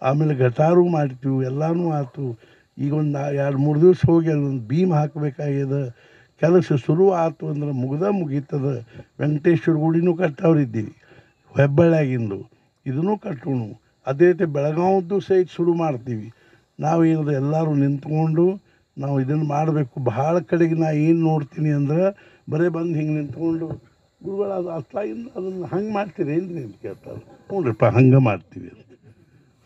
ಆಮೇಲೆ ಗಟಾರು ಮಾಡ್ತೀವಿ, ಎಲ್ಲನೂ ಆಯ್ತು. ಈಗ ಒಂದು 2-3 ದಿವಸ ಹೋಗಿ ಅಲ್ಲೊಂದು ಬೀಮ್ ಹಾಕಬೇಕಾಗ್ಯದ, ಕೆಲಸ ಶುರು ಆಯ್ತು ಅಂದ್ರೆ ಮುಗೀತದ. ವೆಂಕಟೇಶ್ವರ ಗುಡಿನೂ ಕಟ್ಟವ್ರಿದ್ದೀವಿ ಹೆಬ್ಬಳ್ಳಿಯಾಗಿಂದು, ಇದನ್ನೂ ಕಟ್ಟೋಣ. ಅದೇ ರೀತಿ ಬೆಳಗಾವದ್ದು ಸಹಿತ ಶುರು ಮಾಡ್ತೀವಿ. ನಾವೇನದು ಎಲ್ಲರೂ ನಿಂತ್ಕೊಂಡು ನಾವು ಇದನ್ನು ಮಾಡಬೇಕು. ಭಾಳ ಕಡೆಗೆ ನಾ ಏನು ನೋಡ್ತೀನಿ ಅಂದ್ರೆ ಬರೀ ಬಂದು ಹಿಂಗೆ ನಿಂತ್ಕೊಂಡು ಗುರುಗಳು ಅದು ಅಷ್ಟಾಗಿಂದ ಅದನ್ನು ಹಂಗೆ ಮಾಡ್ತೀರಿ ಏನ್ರಿ ಅಂತ ಕೇಳ್ತಾರೆ. ನೋಡ್ರಿಪ್ಪ ಹಂಗೆ ಮಾಡ್ತೀವಿ ಅಂತ.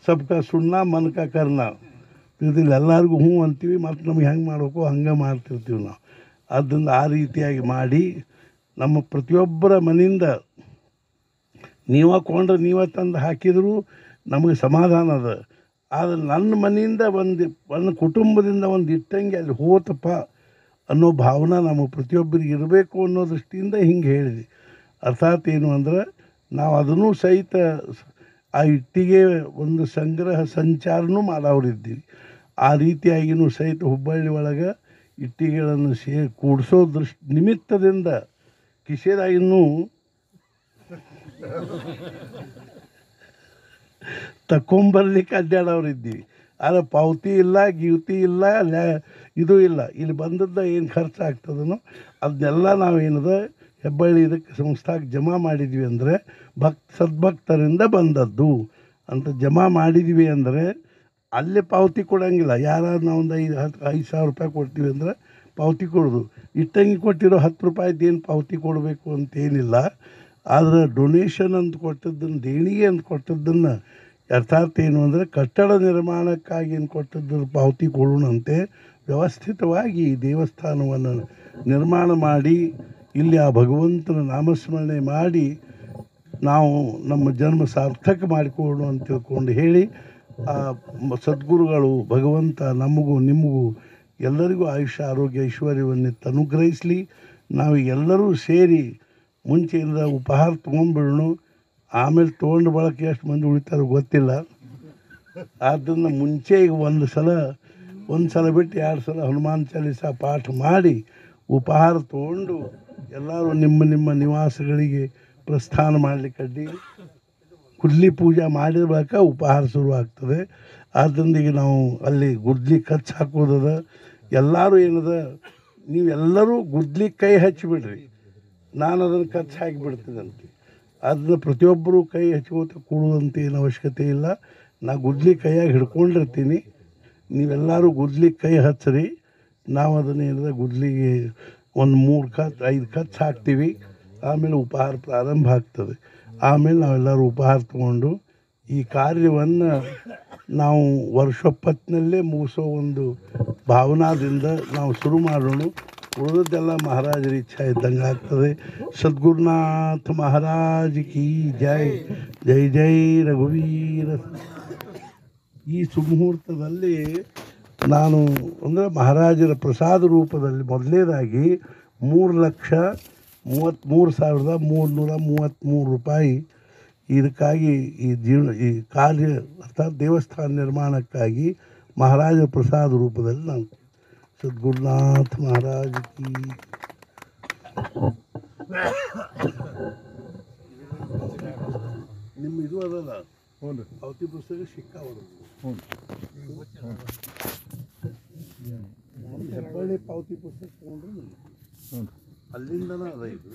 ಸಬ್ಕ ಸುಣ್ಣ ಮನ್ಕ ಕರ್ನ ಇದಿಲ್ಲ, ಎಲ್ಲರಿಗೂ ಹ್ಞೂ ಅಂತೀವಿ, ಮತ್ತು ನಮ್ಗೆ ಹೆಂಗೆ ಮಾಡಬೇಕು ಹಂಗೆ ಮಾಡ್ತಿರ್ತೀವಿ ನಾವು. ಅದನ್ನು ಆ ರೀತಿಯಾಗಿ ಮಾಡಿ ನಮ್ಮ ಪ್ರತಿಯೊಬ್ಬರ ಮನೆಯಿಂದ ಕೊಂಡ್ರೆ ನೀವೇ ತಂದು ಹಾಕಿದರೂ ನಮಗೆ ಸಮಾಧಾನ ಅದ. ಆದರೆ ನನ್ನ ಮನೆಯಿಂದ ನನ್ನ ಕುಟುಂಬದಿಂದ ಒಂದು ಇಟ್ಟಂಗೆ ಅಲ್ಲಿ ಹೋತಪ್ಪ ಅನ್ನೋ ಭಾವನೆ ನಮಗೆ ಪ್ರತಿಯೊಬ್ಬರಿಗೆ ಇರಬೇಕು ಅನ್ನೋ ದೃಷ್ಟಿಯಿಂದ ಹಿಂಗೆ ಹೇಳಿದೆ. ಅರ್ಥಾತ್ ಏನು ಅಂದ್ರೆ ನಾವು ಅದನ್ನೂ ಸಹಿತ ಆ ಇಟ್ಟಿಗೆ ಒಂದು ಸಂಗ್ರಹ ಸಂಚಾರನೂ ಮಾಡೋರಿದ್ದೀವಿ. ಆ ರೀತಿಯಾಗಿಯೂ ಸಹಿತ ಹುಬ್ಬಳ್ಳಿ ಒಳಗೆ ಇಟ್ಟಿಗೆಗಳನ್ನು ಕೂಡಿಸೋ ನಿಮಿತ್ತದಿಂದ ಕಿಶೆದಾಗಿನ್ನೂ ತಕೊಂಬರ್ಲಿಕ್ಕೆ ಅಡ್ಡಾಡೋರಿದ್ದೀವಿ. ಆದರೆ ಪಾವತಿ ಇಲ್ಲ, ಗೀವತಿ ಇಲ್ಲ, ಇದು ಇಲ್ಲ. ಇಲ್ಲಿ ಬಂದದ್ದು ಏನು ಖರ್ಚು ಆಗ್ತದನೋ ಅದನ್ನೆಲ್ಲ ನಾವೇನದ ಹೆಬ್ಬಳ್ಳಿ ಇದಕ್ಕೆ ಸಂಸ್ಥಾಕ್ಕೆ ಜಮಾ ಮಾಡಿದ್ವಿ ಅಂದರೆ ಸದ್ಭಕ್ತರಿಂದ ಬಂದದ್ದು ಅಂತ ಜಮಾ ಮಾಡಿದ್ವಿ ಅಂದರೆ ಅಲ್ಲೇ ಪಾವತಿ ಕೊಡೋಂಗಿಲ್ಲ. ಯಾರು ನಾವೊಂದು 5,000 ರೂಪಾಯಿ ಕೊಡ್ತೀವಿ ಅಂದರೆ ಪಾವತಿ ಕೊಡೋದು. ಇಟ್ಟಂಗೆ ಕೊಟ್ಟಿರೋ 10 ರೂಪಾಯಿದ್ದು ಏನು ಪಾವತಿ ಕೊಡಬೇಕು ಅಂತೇನಿಲ್ಲ. ಆದರೆ ಡೊನೇಷನ್ ಅಂತ ಕೊಟ್ಟದ್ದನ್ನು, ದೇಣಿಗೆ ಅಂತ ಕೊಟ್ಟದ್ದನ್ನು, ಅರ್ಥಾತ್ ಏನು ಅಂದರೆ ಕಟ್ಟಡ ನಿರ್ಮಾಣಕ್ಕಾಗಿ ಏನು ಕೊಟ್ಟದ್ದು ಪಾವತಿ ಕೊಡೋಣಂತೆ ವ್ಯವಸ್ಥಿತವಾಗಿ ಈ ದೇವಸ್ಥಾನವನ್ನು ನಿರ್ಮಾಣ ಮಾಡಿ ಇಲ್ಲಿ ಆ ಭಗವಂತನ ನಾಮಸ್ಮರಣೆ ಮಾಡಿ ನಾವು ನಮ್ಮ ಜನ್ಮ ಸಾರ್ಥಕ ಮಾಡಿಕೊಳ್ಳೋಣ ಅಂತ ತಿಳ್ಕೊಂಡು ಹೇಳಿ, ಆ ಸದ್ಗುರುಗಳು ಭಗವಂತ ನಮಗೂ ನಿಮಗೂ ಎಲ್ಲರಿಗೂ ಆಯುಷ್ಯ ಆರೋಗ್ಯ ಐಶ್ವರ್ಯವನ್ನು ಅನುಗ್ರಹಿಸಲಿ. ನಾವು ಎಲ್ಲರೂ ಸೇರಿ ಮುಂಚೆಯಿಂದ ಉಪಹಾರ ತೊಗೊಂಡ್ಬಿಡೋಣ. ಆಮೇಲೆ ತೊಗೊಂಡು ಬಳಕೆ ಎಷ್ಟು ಮಂದಿ ಉಳಿತಾರೋ ಗೊತ್ತಿಲ್ಲ. ಆದ್ದರಿಂದ ಮುಂಚೆ ಈಗ ಒಂದು ಸಲ ಬಿಟ್ಟು 2 ಸಲ ಹನುಮಾನ್ ಚಾಲೀಸ ಪಾಠ ಮಾಡಿ ಉಪಹಾರ ತೊಗೊಂಡು ಎಲ್ಲರೂ ನಿಮ್ಮ ನಿಮ್ಮ ನಿವಾಸಗಳಿಗೆ ಪ್ರಸ್ಥಾನ ಮಾಡಲಿಕ್ಕೆ ಅಡ್ಡಿ ಗುದ್ಲಿ ಪೂಜೆ ಮಾಡಿದ ಬಳಿಕ ಉಪಹಾರ ಶುರು ಆಗ್ತದೆ. ಆದ್ದರಿಂದ ಈಗ ನಾವು ಅಲ್ಲಿ ಗುದ್ಲಿ ಕಚ್ಚಿ ಹಾಕೋದದ. ಎಲ್ಲರೂ ಏನದ, ನೀವೆಲ್ಲರೂ ಗುದ್ಲಿ ಕೈ ಹಚ್ಚಿಬಿಡ್ರಿ, ನಾನು ಅದನ್ನು ಕಚ್ಚಿ ಹಾಕಿಬಿಡ್ತೀನಂತೆ. ಅದನ್ನ ಪ್ರತಿಯೊಬ್ಬರೂ ಕೈ ಹಚ್ಕೋತ ಕೂಡುವಂಥ ಏನು ಅವಶ್ಯಕತೆ ಇಲ್ಲ. ನಾ ಗುದ್ಲಿ ಕೈಯಾಗಿ ಹಿಡ್ಕೊಂಡಿರ್ತೀನಿ, ನೀವೆಲ್ಲರೂ ಗುದ್ಲಿ ಕೈ ಹಚ್ಚಿರಿ. ನಾವು ಅದನ್ನು ಏನಿದೆ ಗುದ್ಲಿಗೆ ಒಂದು 3 ಕಚ್ 5 ಕಚ್ ಹಾಕ್ತೀವಿ. ಆಮೇಲೆ ಉಪಹಾರ ಪ್ರಾರಂಭ ಆಗ್ತದೆ. ಆಮೇಲೆ ನಾವೆಲ್ಲರೂ ಉಪಹಾರ ತೊಗೊಂಡು ಈ ಕಾರ್ಯವನ್ನು ನಾವು ವರ್ಷೊಪ್ಪತ್ತಿನಲ್ಲೇ ಮುಗಿಸೋ ಒಂದು ಭಾವನಾದಿಂದ ನಾವು ಶುರು ಮಾಡೋಣ. ಉಳಿದದ್ದೆಲ್ಲ ಮಹಾರಾಜರ ಇಚ್ಛಾ ಇದ್ದಂಗೆ ಆಗ್ತದೆ. ಸದ್ಗುರುನಾಥ ಮಹಾರಾಜ್ ಕಿ ಜೈ. ಜೈ ಜೈ ರಘುವೀರ. ಈ ಸುಮುಹೂರ್ತದಲ್ಲಿ ನಾನು ಅಂದರೆ ಮಹಾರಾಜರ ಪ್ರಸಾದ ರೂಪದಲ್ಲಿ ಮೊದಲನೇದಾಗಿ 3,33,333 ರೂಪಾಯಿ ಇದಕ್ಕಾಗಿ ಈ ಕಾರ್ಯ ಅರ್ಥಾತ್ ದೇವಸ್ಥಾನ ನಿರ್ಮಾಣಕ್ಕಾಗಿ ಮಹಾರಾಜರ ಪ್ರಸಾದ ರೂಪದಲ್ಲಿ ನಾನು ಸದ್ಗುರುನಾಥ ಮಹಾರಾಜ್ ಕಿ. ನಿಮ್ಮ ಇದು ಅದಲ್ಲ ಅವತಿ ಪುಸ್ತಕ ಸಿಕ್ಕಾವರು ಹೆಬ್ಬಳ್ಳಿ ಪಾವತಿ ಪುಸ್ತಕ ತೊಗೊಂಡ್ರು ಅಲ್ಲಿಂದನೇ ಅದ ಇದು.